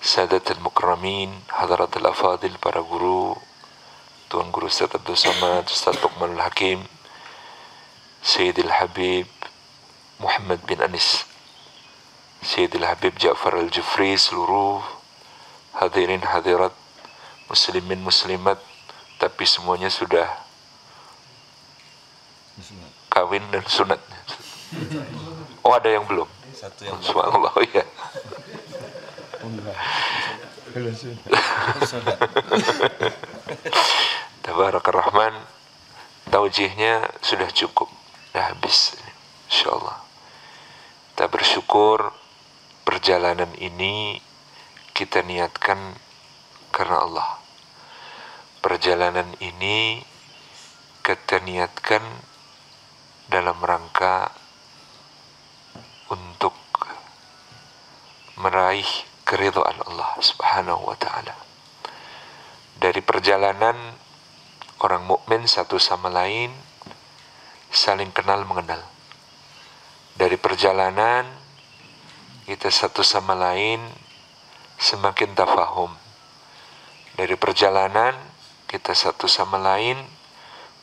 Sadat al-mukramin, hadarat al-afadil, para guru, Tuan Guru Ustaz Abdul Samad, Ustaz Luqmanul Hakim, Sayyidil Habib Muhammad bin Anis, Sayyidil Habib Ja'far Al-Jufri, seluruh hadirin hadirat, muslimin muslimat, tapi semuanya sudah kawin dan sunat. Oh, ada yang belum? Satu yang Subhanallah, ya. Tabarakar Rahman, taujihnya sudah cukup, dah habis, insyaallah. Kita bersyukur perjalanan ini kita niatkan karena Allah. Perjalanan ini kita niatkan dalam rangka untuk meraih keridhaan Allah Subhanahu wa taala. Dari perjalanan orang mukmin satu sama lain saling kenal mengenal. Dari perjalanan kita satu sama lain semakin tafahum. Dari perjalanan kita satu sama lain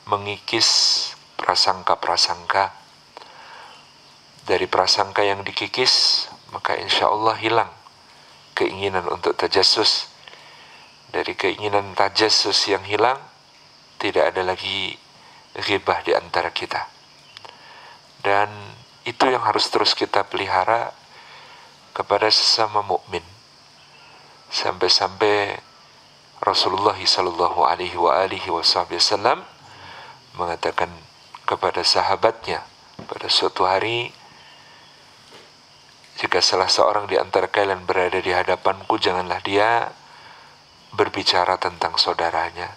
mengikis prasangka-prasangka. Dari prasangka yang dikikis, maka insya Allah hilang keinginan untuk tajassus. Dari keinginan tajassus yang hilang, tidak ada lagi ghibah di antara kita. Dan itu yang harus terus kita pelihara kepada sesama mukmin. Sampai-sampai Rasulullah sallallahu alaihi wasallam mengatakan kepada sahabatnya pada suatu hari, jika salah seorang di antara kalian berada di hadapanku, janganlah dia berbicara tentang saudaranya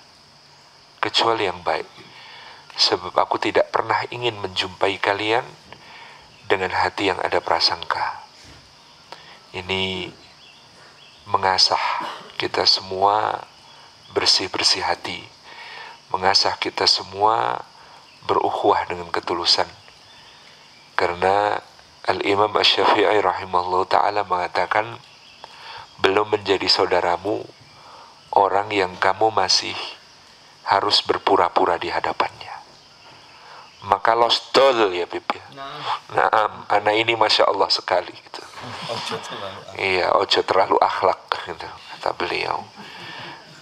kecuali yang baik, sebab aku tidak pernah ingin menjumpai kalian dengan hati yang ada prasangka. Ini mengasah kita semua bersih-bersih hati, mengasah kita semua berukhuwah dengan ketulusan. Karena Al-Imam Asy-Syafi'i rahimahullah ta'ala mengatakan, belum menjadi saudaramu orang yang kamu masih harus berpura-pura di hadapannya. Maka lost doll ya Bib ya. Nah, anak ini Masya Allah sekali gitu. Iya, ojo terlalu akhlak gitu, kata beliau.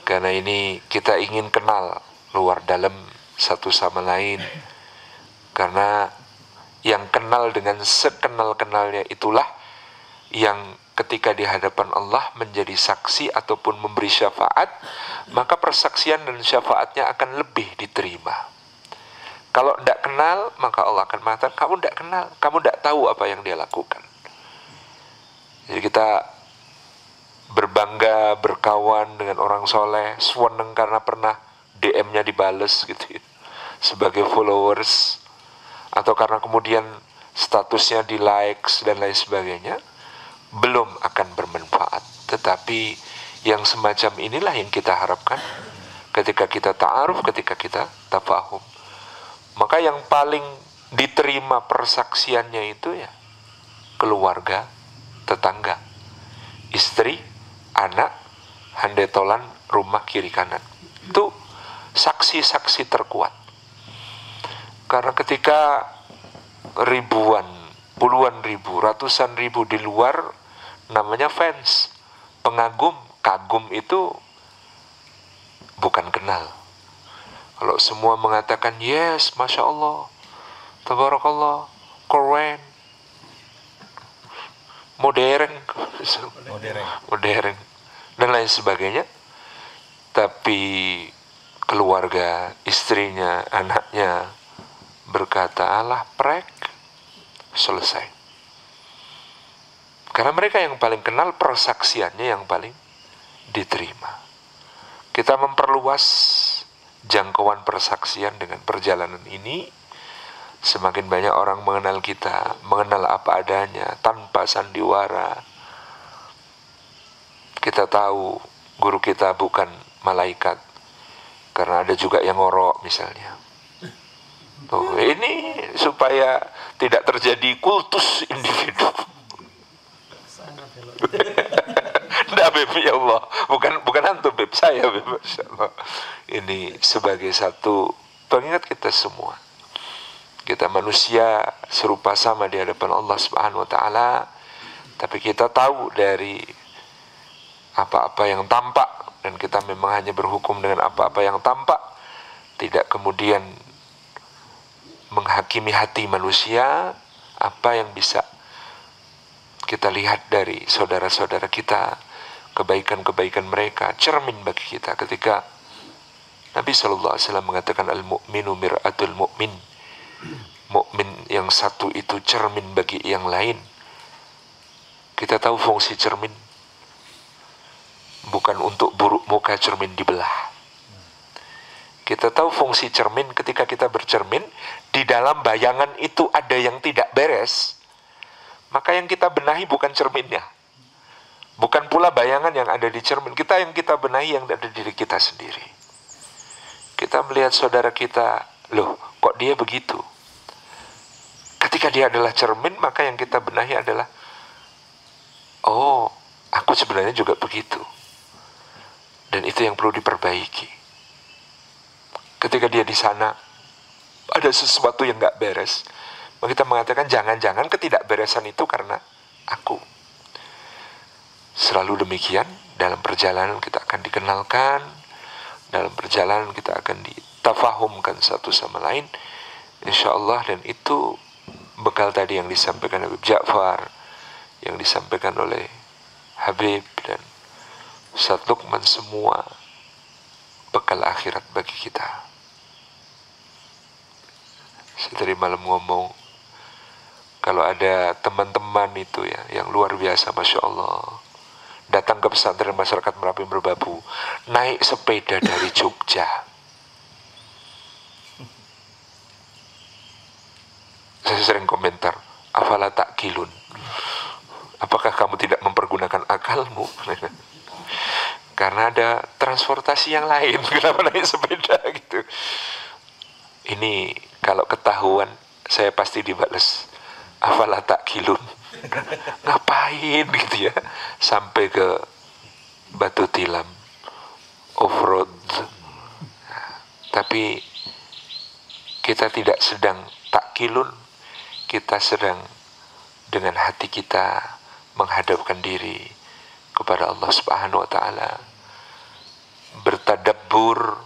Karena ini kita ingin kenal luar dalam satu sama lain. Karena yang kenal dengan sekenal-kenalnya itulah yang ketika di hadapan Allah menjadi saksi ataupun memberi syafaat, maka persaksian dan syafaatnya akan lebih diterima. Kalau tidak kenal, maka Allah akan mengatakan, kamu tidak kenal, kamu tidak tahu apa yang dia lakukan. Jadi kita berbangga, berkawan dengan orang soleh, seneng karena pernah DM-nya dibales gitu ya, sebagai followers, atau karena kemudian statusnya di likes dan lain sebagainya, belum akan bermanfaat. Tetapi yang semacam inilah yang kita harapkan ketika kita ta'aruf, ketika kita tafahum. Maka yang paling diterima persaksiannya itu ya keluarga, tetangga, istri, anak, handetolan, rumah kiri kanan. Itu saksi-saksi terkuat. Karena ketika ribuan, puluhan ribu, ratusan ribu di luar, namanya fans, pengagum, kagum itu bukan kenal. Kalau semua mengatakan yes, Masya Allah, Tabarakallah, keren, modern, dan lain sebagainya, tapi keluarga, istrinya, anaknya berkata, alah prek, selesai. Karena mereka yang paling kenal, persaksiannya yang paling diterima. Kita memperluas jangkauan persaksian dengan perjalanan ini. Semakin banyak orang mengenal kita, mengenal apa adanya, tanpa sandiwara. Kita tahu guru kita bukan malaikat, karena ada juga yang ngorok misalnya. Tuh, ini supaya tidak terjadi kultus individu. Nah, Beb, ya Allah, bukan antum, Beb, saya, Beb, Masya Allah. Ini sebagai satu pengingat kita semua. Kita manusia serupa sama di hadapan Allah Subhanahu wa taala, tapi kita tahu dari apa-apa yang tampak, dan kita memang hanya berhukum dengan apa-apa yang tampak, tidak kemudian menghakimi hati manusia. Apa yang bisa kita lihat dari saudara-saudara kita, kebaikan-kebaikan mereka, cermin bagi kita. Ketika Nabi SAW mengatakan al-mu'minu mir'atul mu'min, mukmin yang satu itu cermin bagi yang lain. Kita tahu fungsi cermin bukan untuk buruk muka cermin dibelah. Kita tahu fungsi cermin ketika kita bercermin, di dalam bayangan itu ada yang tidak beres, maka yang kita benahi bukan cerminnya, bukan pula bayangan yang ada di cermin. Yang kita benahi yang ada di diri kita sendiri. Kita melihat saudara kita, loh kok dia begitu? Ketika dia adalah cermin, maka yang kita benahi adalah, oh, aku sebenarnya juga begitu. Dan itu yang perlu diperbaiki. Ketika dia di sana ada sesuatu yang gak beres, maka kita mengatakan jangan-jangan ketidakberesan itu karena aku. Selalu demikian, dalam perjalanan kita akan dikenalkan, dalam perjalanan kita akan ditafahumkan satu sama lain, insya Allah. Dan itu bekal tadi yang disampaikan Habib Ja'far, yang disampaikan oleh Habib dan Ustaz Luqman, semua bekal akhirat bagi kita. Saya tadi malam ngomong, kalau ada teman-teman itu ya, yang luar biasa, Masya Allah, datang ke pesantren masyarakat Merapi Merbabu, naik sepeda dari Jogja. Saya sering komentar, afala ta'kilun, apakah kamu tidak mempergunakan akalmu? Karena ada transportasi yang lain, kenapa naik sepeda gitu. Ini kalau ketahuan, saya pasti dibales, afala ta'kilun, ngapain gitu ya, sampai ke Batu Tilam, off-road. Tapi kita tidak sedang takkilun, kita sedang dengan hati kita menghadapkan diri kepada Allah Subhanahu wa taala, bertadabbur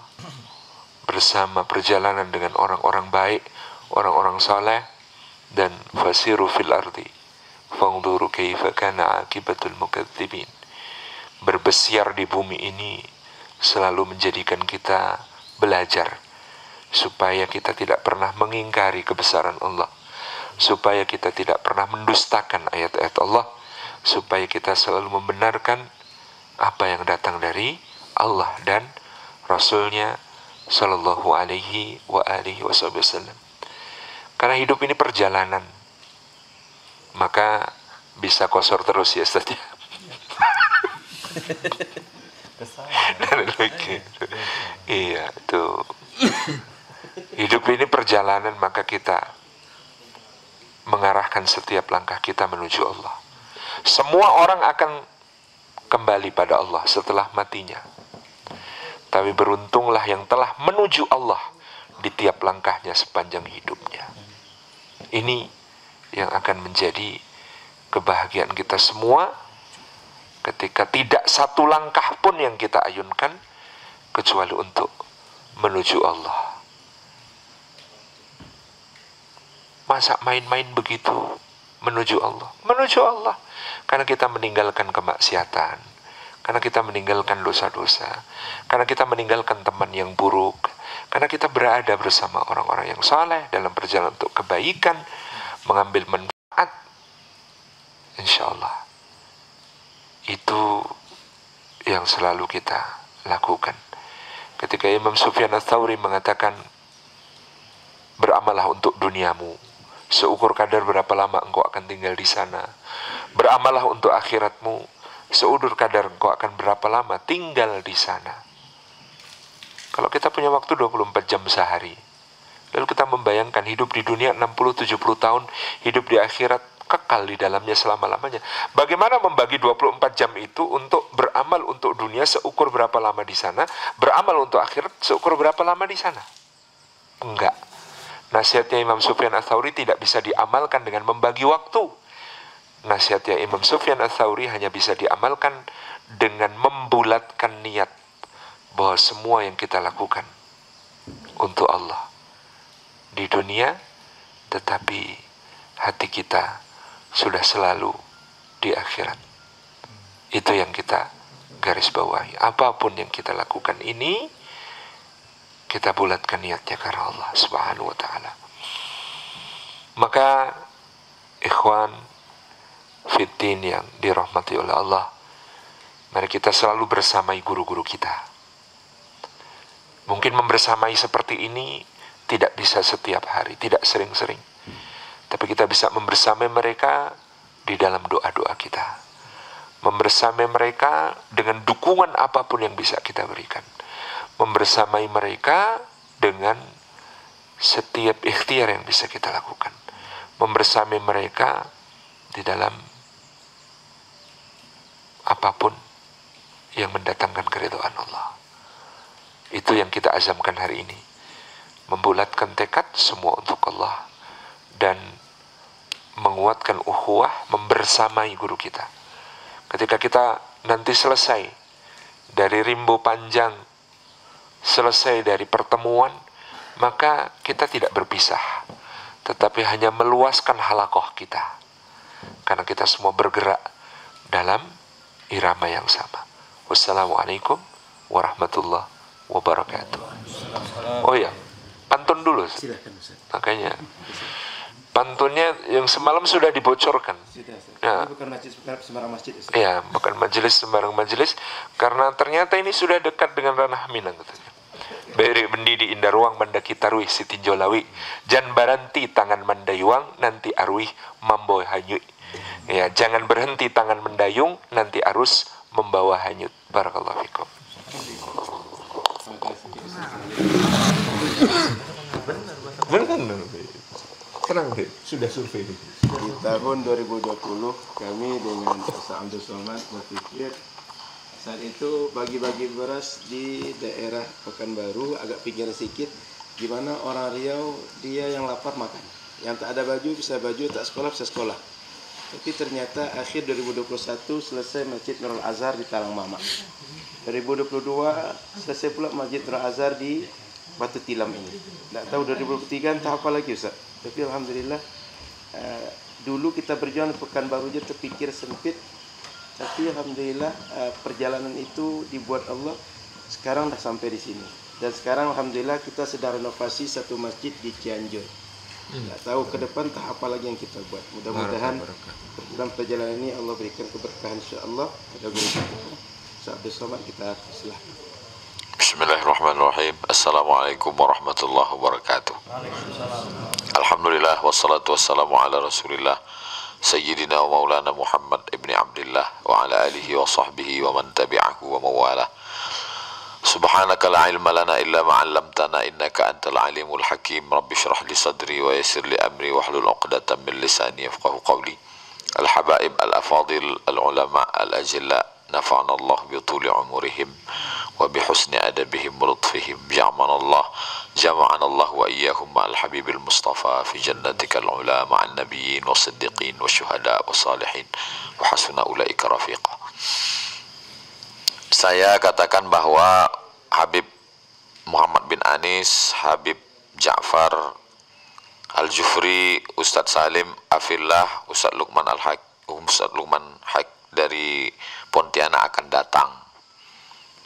bersama perjalanan dengan orang-orang baik, orang-orang saleh, dan fasiru fil ardi fanzuru kaifa kana akibatul mukadzibin. Berbesiar di bumi ini selalu menjadikan kita belajar, supaya kita tidak pernah mengingkari kebesaran Allah, supaya kita tidak pernah mendustakan ayat-ayat Allah, supaya kita selalu membenarkan apa yang datang dari Allah dan Rasulnya Sallallahu alaihi wa alihi wasallam. Karena hidup ini perjalanan, maka bisa kosor terus ya Ustaz ya. Iya tuh. Hidup ini perjalanan, maka kita mengarahkan setiap langkah kita menuju Allah. Semua orang akan kembali pada Allah setelah matinya. Tapi beruntunglah yang telah menuju Allah di tiap langkahnya sepanjang hidupnya. Ini yang akan menjadi kebahagiaan kita semua ketika tidak satu langkah pun yang kita ayunkan kecuali untuk menuju Allah. Masa main-main begitu menuju Allah? Menuju Allah. Karena kita meninggalkan kemaksiatan, karena kita meninggalkan dosa-dosa, karena kita meninggalkan teman yang buruk, karena kita berada bersama orang-orang yang saleh dalam perjalanan untuk kebaikan, mengambil manfaat. Insya Allah itu yang selalu kita lakukan. Ketika Imam Sufyan Ats-Tsauri mengatakan, beramalah untuk duniamu, seukur kadar berapa lama engkau akan tinggal di sana. Beramallah untuk akhiratmu, seukur kadar engkau akan berapa lama tinggal di sana. Kalau kita punya waktu 24 jam sehari, lalu kita membayangkan hidup di dunia 60-70 tahun, hidup di akhirat kekal di dalamnya selama-lamanya. Bagaimana membagi 24 jam itu untuk beramal untuk dunia seukur berapa lama di sana, beramal untuk akhirat seukur berapa lama di sana? Enggak. Nasihatnya Imam Sufyan Ats-Tsauri tidak bisa diamalkan dengan membagi waktu. Nasihatnya Imam Sufyan Ats-Tsauri hanya bisa diamalkan dengan membulatkan niat bahwa semua yang kita lakukan untuk Allah di dunia, tetapi hati kita sudah selalu di akhirat. Itu yang kita garis bawahi. Apapun yang kita lakukan ini, kita bulatkan niatnya karena Allah Subhanahu wa ta'ala. Maka ikhwan fiddin yang dirahmati oleh Allah, mari kita selalu bersamai guru-guru kita. Mungkin membersamai seperti ini tidak bisa setiap hari, tidak sering-sering, tapi kita bisa membersamai mereka di dalam doa-doa kita, membersamai mereka dengan dukungan apapun yang bisa kita berikan, membersamai mereka dengan setiap ikhtiar yang bisa kita lakukan, membersamai mereka di dalam apapun yang mendatangkan keridhaan Allah. Itu yang kita azamkan hari ini, membulatkan tekad semua untuk Allah dan menguatkan ukhuwah, membersamai guru kita. Ketika kita nanti selesai dari rimbo panjang, selesai dari pertemuan, maka kita tidak berpisah, tetapi hanya meluaskan halakoh kita, karena kita semua bergerak dalam irama yang sama. Wassalamualaikum warahmatullahi wabarakatuh. Oh ya, pantun dulu. Makanya pantunnya yang semalam sudah dibocorkan. Ya. Bukan majelis sembarang masjid. Ya, bukan majelis sembarang majelis, karena ternyata ini sudah dekat dengan ranah Minang katanya. Beri bendi di indah ruang mandaki taruih Siti Jolawi, jan baranti tangan mandayuang, nanti arwih mamboy hanyut. Ya, jangan berhenti tangan mendayung, nanti arus membawa hanyut. Barakallahu fikum. Benar. Tenang deh, sudah survei. Di tahun 2020 kami dengan Ustaz Abdul Somad berpikir saat itu bagi-bagi beras di daerah Pekanbaru, agak pinggiran sedikit, gimana orang Riau dia yang lapar makan, yang tak ada baju bisa baju, tak sekolah bisa sekolah. Tapi ternyata akhir 2021 selesai Masjid Nurul Azhar di Talang Mama. 2022 selesai pula Masjid Nurul Azhar di Batu Tilam ini. Tak tahu 2023 entah apa lagi Ustaz. Tapi alhamdulillah dulu kita berjuang di Pekanbaru aja terpikir sempit. Tapi alhamdulillah perjalanan itu dibuat Allah. Sekarang dah sampai di sini. Dan sekarang alhamdulillah kita sedang renovasi satu masjid di Cianjur. Tak tahu ke depan tak apa lagi yang kita buat. Mudah-mudahan dalam perjalanan ini Allah berikan keberkahan insyaallah. Ada guru kita Ustaz Abdul Somad, kita silakan. Bismillahirrahmanirrahim. Assalamualaikum warahmatullahi wabarakatuh. Alhamdulillah wassalatu wassalamu ala Rasulillah Sayyidina wa maulana Muhammad ibni Abdillah wa ala alihi wa sahbihi wa man tabi'ahu wa mawalah. Subhanaka la ilma lana illa ma 'allamtana innaka antal alimul hakim. Rabbi shrah li sadri wa yassir li amri wahlul 'uqdatam min lisani yafqahu qawli. Al-habaib al-afadil al-ulama al-ajilla nafa'ana Allah bi tuli umurihim wa bi husni adabihim wa lutfihim. Jama'ana Allah wa iyyahum ma'al habibil mustafa fi jannatikal ula ma'an nabiyyin wa siddiqin wa syuhada wa salihin wa hasuna ulaika rafiqa. Saya katakan bahwa Habib Muhammad bin Anis, Habib Ja'far Al-Jufri, Ustadz Salim Afillah, Ustadz Luqman Haq dari Pontianak akan datang.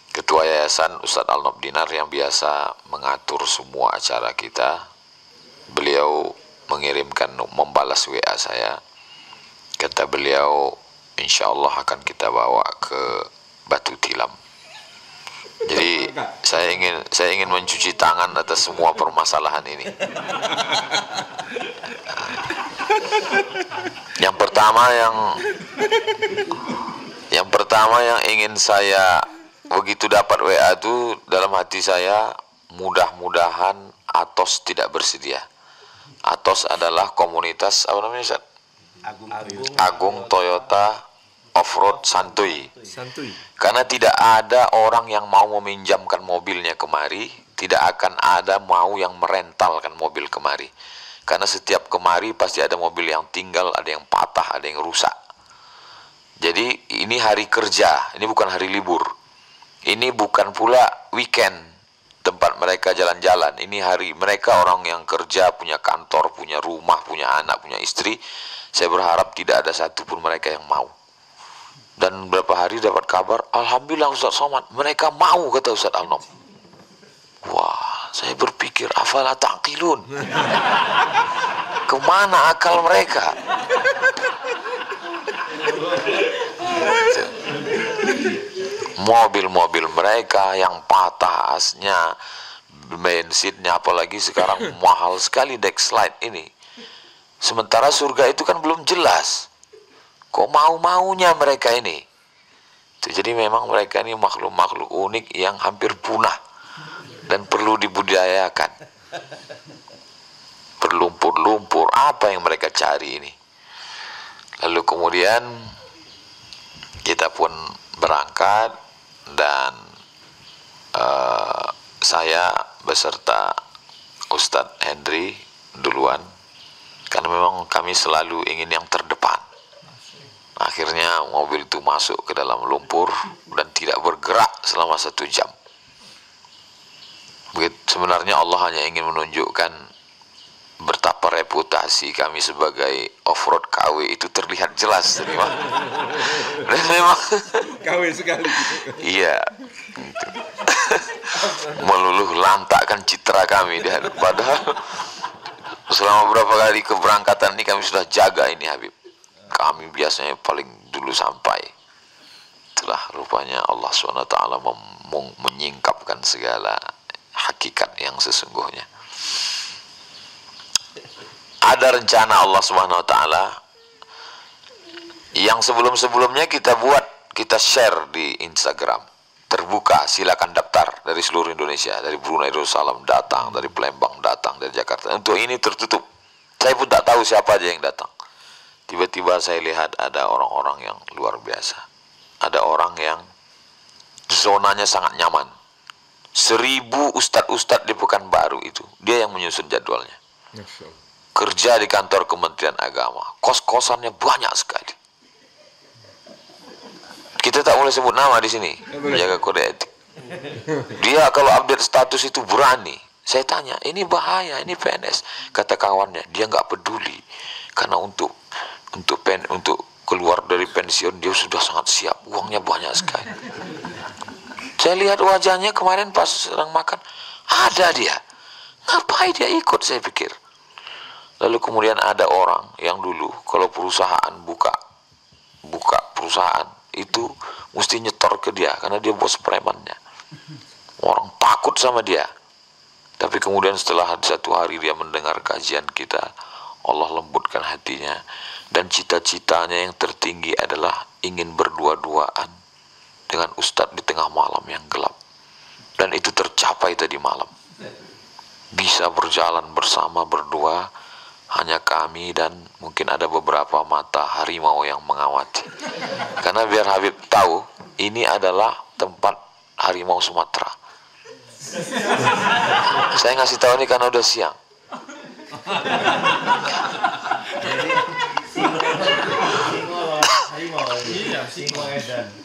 Ketua Yayasan Ustadz Al-Nob Dinar yang biasa mengatur semua acara kita. Beliau mengirimkan, membalas WA saya. Kata beliau, insya Allah akan kita bawa ke Batu Tilam. Jadi saya ingin mencuci tangan atas semua permasalahan ini. Yang pertama yang ingin saya, begitu dapat WA itu dalam hati saya, mudah-mudahan Atos tidak bersedia. Atos adalah komunitas apa namanya, Ustaz? Agung Toyota Off-road Santuy. Karena tidak ada orang yang mau meminjamkan mobilnya kemari, tidak akan ada mau yang merentalkan mobil kemari. Karena setiap kemari pasti ada mobil yang tinggal, ada yang patah, ada yang rusak. Jadi ini hari kerja, ini bukan hari libur. Ini bukan pula weekend tempat mereka jalan-jalan. Ini hari mereka, orang yang kerja, punya kantor, punya rumah, punya anak, punya istri. Saya berharap tidak ada satupun mereka yang mau. Dan berapa hari dapat kabar, alhamdulillah Ustaz Somad, mereka mau, kata Ustaz Al-Nob. Wah, saya berpikir, afala taqilun. Kemana akal mereka? Mobil-mobil mereka yang patah asnya, bensinnya, apalagi sekarang mahal sekali Dexlite ini. Sementara surga itu kan belum jelas. Kok mau-maunya mereka ini? Jadi memang mereka ini makhluk-makhluk unik yang hampir punah dan perlu dibudidayakan. Berlumpur-lumpur, apa yang mereka cari ini? Lalu kemudian kita pun berangkat dan saya beserta Ustadz Hendri duluan, karena memang kami selalu ingin yang terdepan. Akhirnya mobil itu masuk ke dalam lumpur dan tidak bergerak selama 1 jam. Sebenarnya Allah hanya ingin menunjukkan betapa reputasi kami sebagai off-road KW itu terlihat jelas. Dan memang KW sekali. Iya. Meluluh lantakkan citra kami. Padahal selama beberapa kali keberangkatan ini kami sudah jaga ini, Habib. Kami biasanya paling dulu sampai. Itulah rupanya Allah SWT menyingkapkan segala hakikat yang sesungguhnya. Ada rencana Allah SWT yang sebelum-sebelumnya kita buat, kita share di Instagram. Terbuka, silakan daftar dari seluruh Indonesia, dari Brunei Darussalam datang, dari Palembang datang, dari Jakarta. Untuk ini tertutup. Saya pun tak tahu siapa aja yang datang. Tiba-tiba saya lihat ada orang-orang yang luar biasa. Ada orang yang zonanya sangat nyaman. 1000 ustadz-ustadz di Pekanbaru itu, dia yang menyusun jadwalnya. Kerja di kantor Kementerian Agama, kos-kosannya banyak sekali. Kita tak boleh sebut nama di sini, menjaga kode etik. Dia kalau update status itu berani. Saya tanya, ini bahaya, ini PNS. Kata kawannya, dia nggak peduli, karena untuk keluar dari pensiun dia sudah sangat siap, uangnya banyak sekali. Saya lihat wajahnya kemarin pas sedang makan, ada dia. Ngapain dia ikut, saya pikir. Lalu kemudian ada orang yang dulu kalau perusahaan buka perusahaan itu mesti nyetor ke dia karena dia bos premannya. Orang takut sama dia. Tapi kemudian setelah 1 hari dia mendengar kajian kita, Allah lembutkan hatinya, dan cita-citanya yang tertinggi adalah ingin berdua-duaan dengan ustadz di tengah malam yang gelap. Dan itu tercapai tadi malam. Bisa berjalan bersama berdua, hanya kami dan mungkin ada beberapa mata harimau yang mengawati. Karena biar Habib tahu, ini adalah tempat harimau Sumatera. Saya ngasih tahu ini karena udah siang.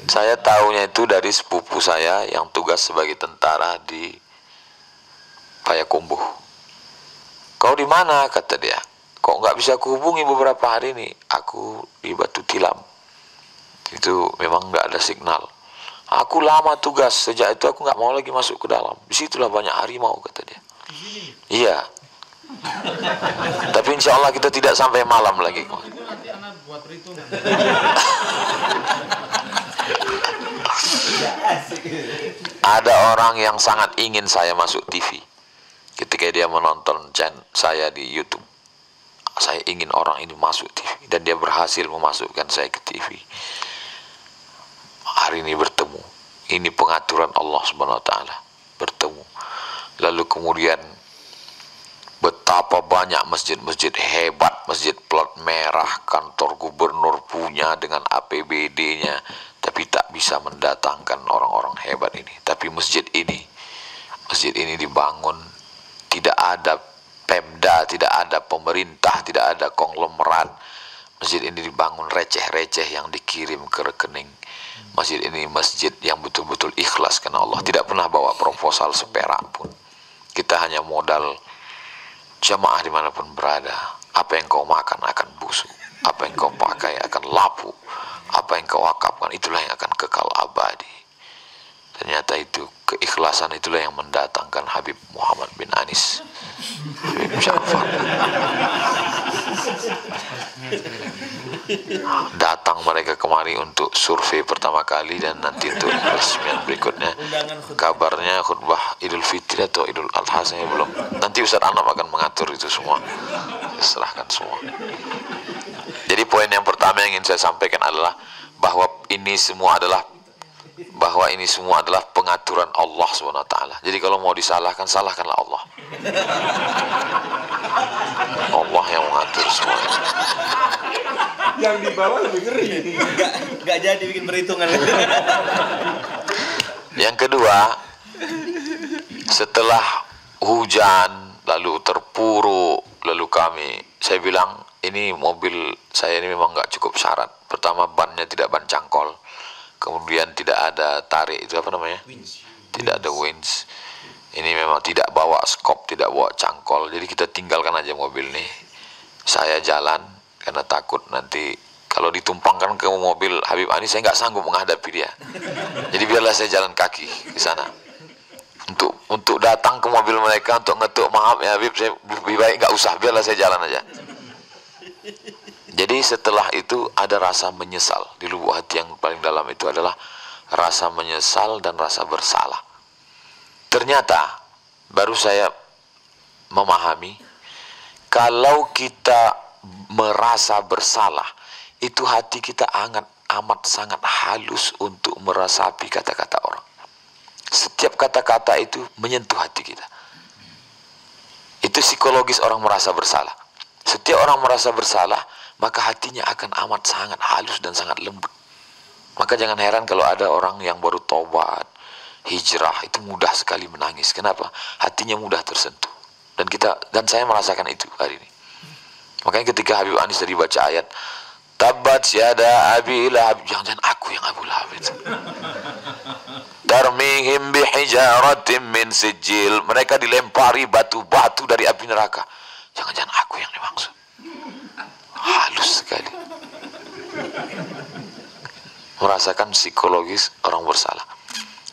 Saya tahunya itu dari sepupu saya yang tugas sebagai tentara di Payakumbuh. Kau di mana? Kata dia. Kok nggak bisa kuhubungi beberapa hari ini? Aku di Batu Tilam. Itu memang nggak ada signal. Aku lama tugas, sejak itu aku nggak mau lagi masuk ke dalam. Disitulah banyak harimau, kata dia. Iya. Tapi insya Allah kita tidak sampai malam lagi. Ada orang yang sangat ingin saya masuk TV. Ketika dia menonton channel saya di YouTube, saya ingin orang ini masuk TV, dan dia berhasil memasukkan saya ke TV. Hari ini bertemu. Ini pengaturan Allah Subhanahu wa taala. Bertemu. Lalu kemudian betapa banyak masjid-masjid hebat, masjid plat merah, kantor gubernur punya dengan APBD-nya, tapi tak bisa mendatangkan orang-orang hebat ini. Tapi masjid ini dibangun, tidak ada Pemda, tidak ada pemerintah, tidak ada konglomerat. Masjid ini dibangun receh-receh yang dikirim ke rekening. Masjid ini masjid yang betul-betul ikhlas karena Allah. Tidak pernah bawa proposal seperak pun. Kita hanya modal jamaah dimanapun berada. Apa yang kau makan akan busuk, apa yang kau pakai akan lapuk, apa yang kau wakafkan itulah yang akan kekal abadi. Ternyata itu keikhlasan itulah yang mendatangkan Habib Muhammad bin Anis, Habib Ja'far. Datang mereka kemari untuk survei pertama kali, dan nanti untuk resmian berikutnya. Kabarnya khutbah Idul Fitri atau Idul Adha saya belum. Nanti Ustaz Anam akan mengatur itu semua. Saya serahkan semua. Jadi poin yang pertama yang ingin saya sampaikan adalah bahwa ini semua adalah pengaturan Allah SWT. Jadi kalau mau disalahkan, salahkanlah Allah. Allah yang mengatur semuanya. Yang di bawah lebih ngeri. Gak jadi bikin perhitungan. Yang kedua, setelah hujan lalu terpuruk, lalu saya bilang ini mobil saya ini memang nggak cukup syarat. Pertama, bannya tidak ban cangkol, kemudian tidak ada tarik, itu apa namanya? Tidak ada winch. Ini memang tidak bawa skop, tidak bawa cangkol. Jadi kita tinggalkan aja mobil nih. Saya jalan karena takut nanti kalau ditumpangkan ke mobil Habib Anis, saya nggak sanggup menghadapi dia. Jadi biarlah saya jalan kaki ke sana. Untuk datang ke mobil mereka untuk ngetuk, maaf ya Habib, saya lebih baik nggak usah, biarlah saya jalan aja. Jadi setelah itu ada rasa menyesal di lubuk hati. Yang paling dalam itu adalah rasa menyesal dan rasa bersalah. Ternyata baru saya memahami, kalau kita merasa bersalah, itu hati kita amat sangat halus untuk meresapi kata-kata orang. Setiap kata-kata itu menyentuh hati kita. Itu psikologis orang merasa bersalah. Setiap orang merasa bersalah, maka hatinya akan amat sangat halus dan sangat lembut. Maka jangan heran kalau ada orang yang baru tobat, hijrah, itu mudah sekali menangis. Kenapa? Hatinya mudah tersentuh. Dan saya merasakan itu hari ini. Makanya ketika Habib Anis tadi baca ayat Tabbat yada Abi Lahab, jangan aku yang Abu Lahab itu. Tarmihim bihijaratim min sijil, mereka dilempari batu-batu dari api neraka. Jangan-jangan aku yang dimaksud. Halus sekali. Merasakan psikologis orang bersalah.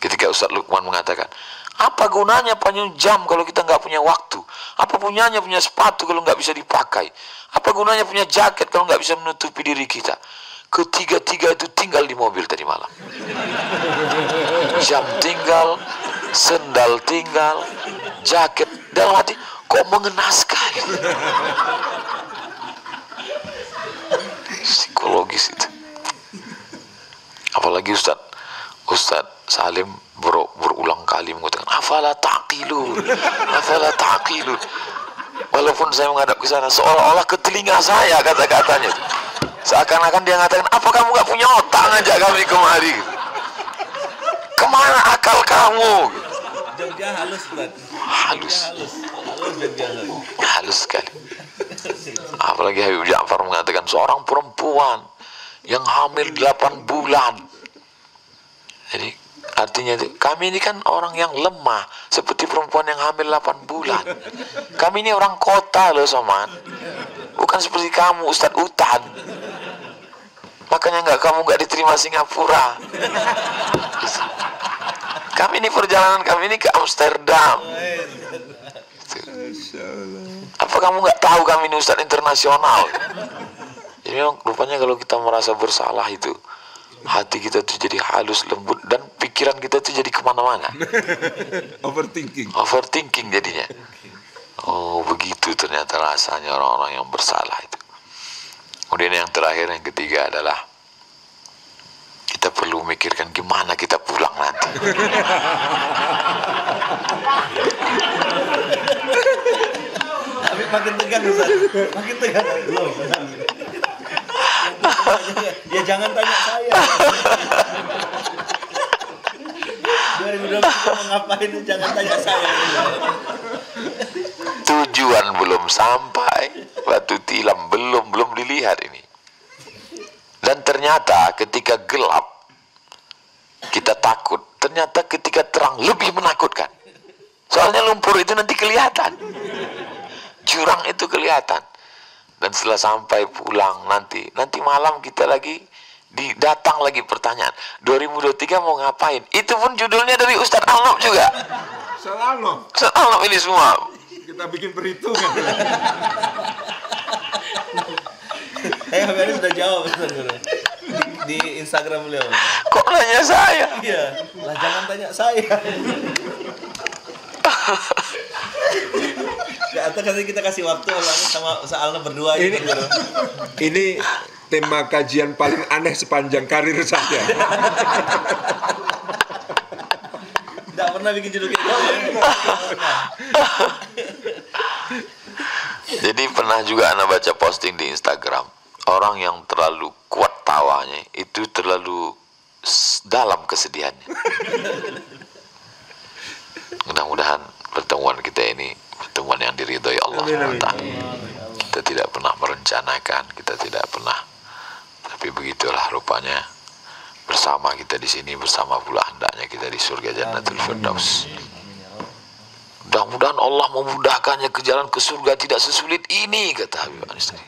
Ketika Ustaz Lukman mengatakan, apa gunanya punya jam kalau kita nggak punya waktu? Apa gunanya punya sepatu kalau nggak bisa dipakai? Apa gunanya punya jaket kalau nggak bisa menutupi diri kita? Ketiga-tiga itu tinggal di mobil tadi malam. Jam tinggal, sendal tinggal, jaket. Dalam hati, kok mengenaskan. Psikologis itu. Apalagi Ustaz Salim berulang kali mengatakan, afala taqilun, afala taqilun. Walaupun saya menghadap ke sana, seolah-olah ke telinga saya kata-katanya. Seakan-akan dia mengatakan, apa kamu gak punya otak ngajak kami kemari? Kemana akal kamu? Jogja halus, Ustaz. Halus. Halus Jogja. Halus sekali. Apalagi Habib Ja'far mengatakan seorang perempuan yang hamil 8 bulan. Jadi artinya itu, kami ini kan orang yang lemah seperti perempuan yang hamil 8 bulan. Kami ini orang kota loh, Soman. Bukan seperti kamu, Ustadz Utan. Makanya kamu nggak diterima Singapura. Kami ini perjalanan kami ini ke Amsterdam. Apa kamu nggak tahu kami ini Ustadz internasional? Jadi memang rupanya kalau kita merasa bersalah itu, hati kita tuh jadi halus, lembut, dan pikiran kita tuh jadi kemana-mana. Overthinking jadinya. Oh begitu ternyata rasanya orang-orang yang bersalah itu. Kemudian yang terakhir, yang ketiga adalah kita perlu mikirkan gimana kita pulang nanti. Tapi makin tegang, Ustaz. Makin tegang. Belum. Ya jangan tanya saya. 2020 mau ngapain, jangan tanya saya. Tujuan belum sampai, batu tilam belum dilihat ini. Dan ternyata ketika gelap kita takut, ternyata ketika terang lebih menakutkan. Soalnya lumpur itu nanti kelihatan, jurang itu kelihatan. Dan setelah sampai pulang nanti malam kita lagi datang lagi pertanyaan, 2023 mau ngapain? Itu pun judulnya dari Ustadz Alnob juga. Ustadz Alnob ini semua. Kita bikin perhitungan. Habib sudah jawab di Instagram beliau. Kok nanya saya? Iya, lah jangan tanya saya. Atau nanti kita kasih waktu sama Alna berdua. Ini tema kajian paling aneh sepanjang karir saya. Tidak pernah bikin judul kayak gitu. Jadi pernah juga Ana baca posting di Instagram, orang yang terlalu kuat tawanya itu terlalu dalam kesedihannya. Mudah-mudahan pertemuan kita ini pertemuan yang diridhoi Allah SWT. Kita tidak pernah merencanakan, kita tidak pernah, tapi begitulah rupanya. Bersama kita di sini, bersama pula hendaknya kita di surga Jannatul Firdaus. Mudah-mudahan Allah memudahkannya ke jalan ke surga tidak sesulit ini, kata Habib Anis tadi.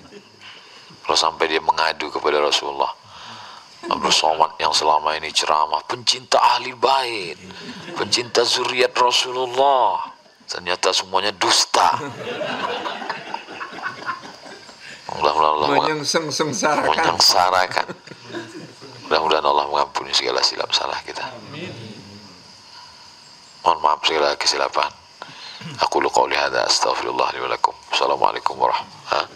Kalau sampai dia mengadu kepada Rasulullah, Abdul Somad yang selama ini ceramah, pencinta ahli bait, pencinta zuriat Rasulullah, ternyata semuanya dusta. Mudah-mudahan Allah menyengsarakan. Mudah-mudahan Allah mengampuni segala silap salah kita. Mohon maaf segala kesilapan. Aku lu qauli hadza astaghfirullah li wa lakum. Assalamualaikum warahmatullahi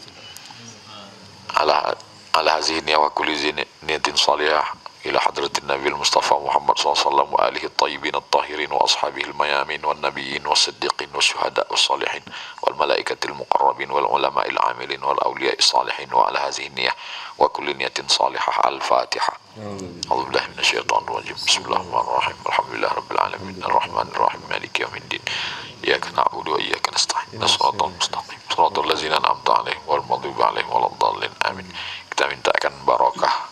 wabarakatuh. Ala hazihi niyya wa kulli niyatin salihah ila hadratin nabiyil mustafa Muhammad sallallahu wa alihi at-tayyibin at-tahirin wa ashabihi al-mayamin wan nabiyyin was-siddiqin wasyuhada was-salihin wal malaikatil muqarrabin wal ulama'il amilin wal awliya'is salihin wa ala hazihi niyya wa kulli niyatin salihah. Al-Fatihah. A'udzu billahi minasyaitonir rajim. Bismillahirrahmanirrahim. Alhamdulillahi rabbil alamin arrahmanir rahim maliki yaumiddin. Iyyaka na'budu wa iyyaka nasta'in. Shiratal mustaqim. Shiratal ladzina an'amta 'alaihim wal maghdubi 'alaihim waladdallin. Amin. Kita mintakan barakah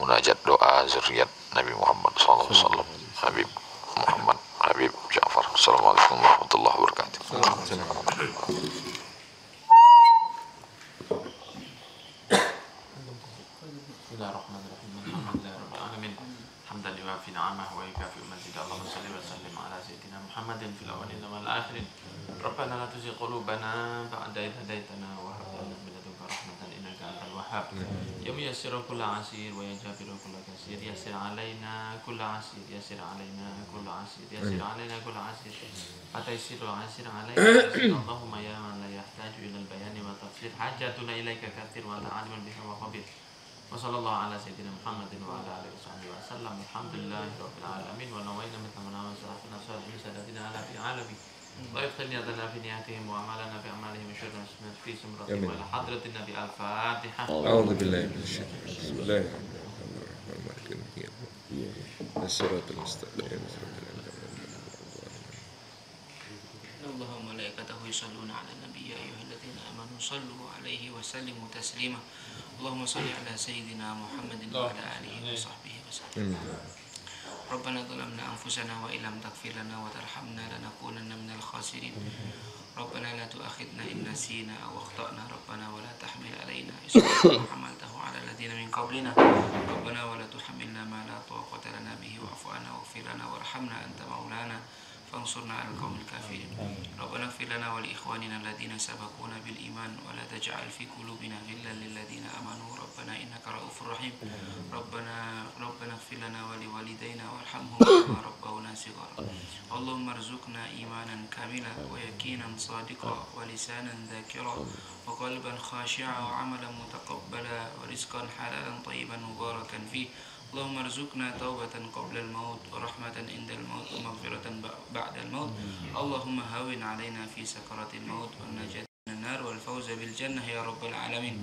munajat doa zuriat Nabi Muhammad SAW, Habib Muhammad Habib Ja'far. Assalamualaikum warahmatullahi wabarakatuh. Bismillahirrahmanirrahim. Alhamdulillahirabbil alamin. Hamdan yuwafi ni'amahu wa yukafi mazidah. Allahumma shalli wa sallim ala sayyidina Muhammadin fil awwalin wal akhirin. Rabbana la tuzigh qulubana ba'da idh hadaytana wa hab lana min ladunka rahmatan innaka antal wahhab. Ya muyassiru kulla asir wa yajabiru kulla kasir. Yassir alaina kulla asir, yassir alaina kulla asir, yassir alaina kulla asir. Ataisiru asir alaina. Allahumma ya man la yahtaju ila al-bayani wa tafsir. Hajatuna ilaika katsir wa ta'alimun biha wa khabir. Wasallallahu ala sayyidina Muhammadin wa ala alihi wasallam. Alhamdulillahi rabbil alamin wa nawaitu min tamana wa salafina sallallahu sadatina ala fil alamin. Wa yadkhilni adana fi niyatihim wa amalana fi amalihim syurga fi sumratihim wa ala hadratin nabi al-fatihah. A'udzu billahi minasy syaitonir rajim. Bismillahirrahmanirrahim. As-siratal mustaqim. Allah wa malaikatahu yusalluna 'alan nabiy ya ayyuhalladzina amanu sallu 'alaihi wa sallimu taslima. Allahumma shalli 'ala sayyidina Muhammadin wa 'ala alihi wa sahbihi wa sallam. Rabbana zalamna anfusana wa illam taghfir lana wa tarhamna lanakunanna minal khasirin. Rabbana la tu'akhidna in nasina aw akhtana. Rabbana wa la tahmil 'alaina isran kama hamaltahu 'ala alladziina min qablina. Rabbana wa la tuhammilna ma la taqata lana bihi wa'fu 'anna waghfir lana warhamna anta maulana فانصرنا على القوم الكافرين. ربنا اغفر لنا ولإخواننا الذين سبقونا بالإيمان ولا تجعل في قلوبنا غلا للذين آمنوا ربنا إنك رؤوف رحيم. ربنا اغفر لنا ولوالدينا وارحمهم كما ربونا صغارا. اللهم ارزقنا إيمانا كاملا ويقينا صادقا ولسانا ذاكرا وقلبا خاشعا وعملا متقبلا ورزقا حلالا طيبا مباركا فيه. اللهم ارزقنا توبة قبل الموت ورحمة عند الموت ومغفرة بعد الموت. اللهم هون علينا في سكرات الموت والنجاة من النار والفوز بالجنة يا رب العالمين.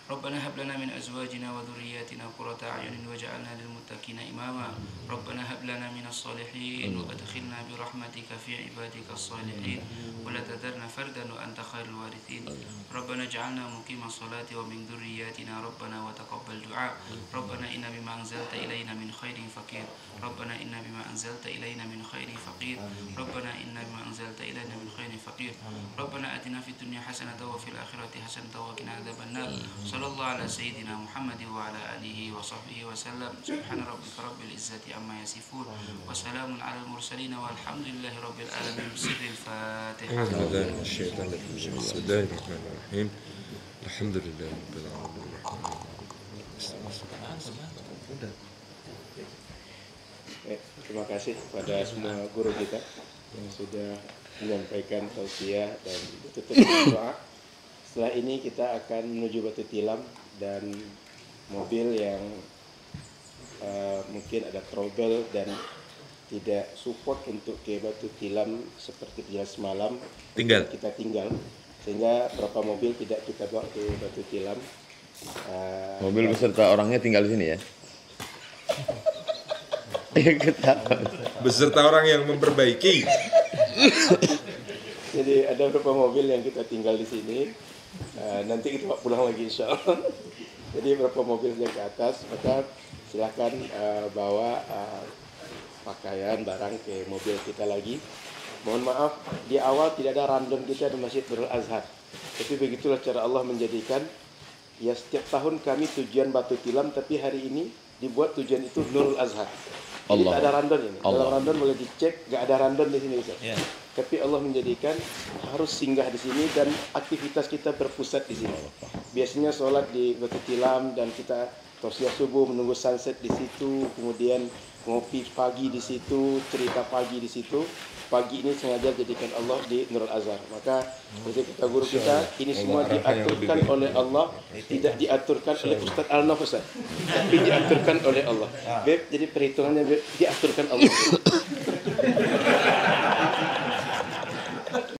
ربنا هب لنا من أزواجنا وذرياتنا قرة أعين واجعلنا للمتقين إماما. ربنا هب لنا من الصالحين وأدخلنا برحمتك في عبادك الصالحين ولا تذرنا فردا وأنت خير الوارثين. ربنا اجعلنا مقيم الصلاة ومن ذرياتنا ربنا وتقبل دعاء. ربنا إن بما أنزلت إلينا من خير فقير. ربنا إن بما أنزلت إلينا من خير فقير. ربنا إن بما أنزلت إلينا من خير فقير. ربنا آتنا في الدنيا حسنة وفي الآخرة حسنة وقنا عذاب النار. صلى الله على سيدنا محمد وعلى آله وصحبه وسلم. سبحان ربك رب العزة عما يصفون وسلام على المرسلين والحمد لله رب العالمين. بسر الفاتحة. بسم الله الرحمن الرحيم. الحمد لله رب العالمين. Terima kasih kepada semua guru kita yang sudah menyampaikan tausiah dan tutup doa. Setelah ini kita akan menuju Batu Tilam dan mobil yang mungkin ada trouble dan tidak support untuk ke Batu Tilam seperti perjalanan semalam. Kita tinggal sehingga berapa mobil tidak kita bawa ke Batu Tilam. Mobil beserta orangnya tinggal di sini ya. Beserta orang yang memperbaiki. Jadi ada beberapa mobil yang kita tinggal di sini. Nanti kita pulang lagi insya Allah. Jadi beberapa mobil yang ke atas, maka silahkan bawa pakaian barang ke mobil kita lagi. Mohon maaf di awal tidak ada rundown kita di Masjid Nurul Azhar. Tapi begitulah cara Allah menjadikan. Ya setiap tahun kami tujuan Batu Tilam, tapi hari ini dibuat tujuan itu Nurul Azhar. Jadi tak ada rundown ini. Dalam rundown boleh dicek, nggak ada rundown di sini Ustaz. Yeah. Tapi Allah menjadikan harus singgah di sini dan aktivitas kita berpusat di sini. Biasanya sholat di Batu Tilam dan kita tausiah subuh menunggu sunset di situ, kemudian ngopi pagi di situ, cerita pagi di situ. Pagi ini sengaja jadikan Allah di Nurul Azhar. Maka seperti kata guru kita, ini semua diaturkan oleh Allah, tidak diaturkan oleh Ustaz Al-Naf, tapi diaturkan oleh Allah. Beb, jadi perhitungannya Beb, diaturkan Allah.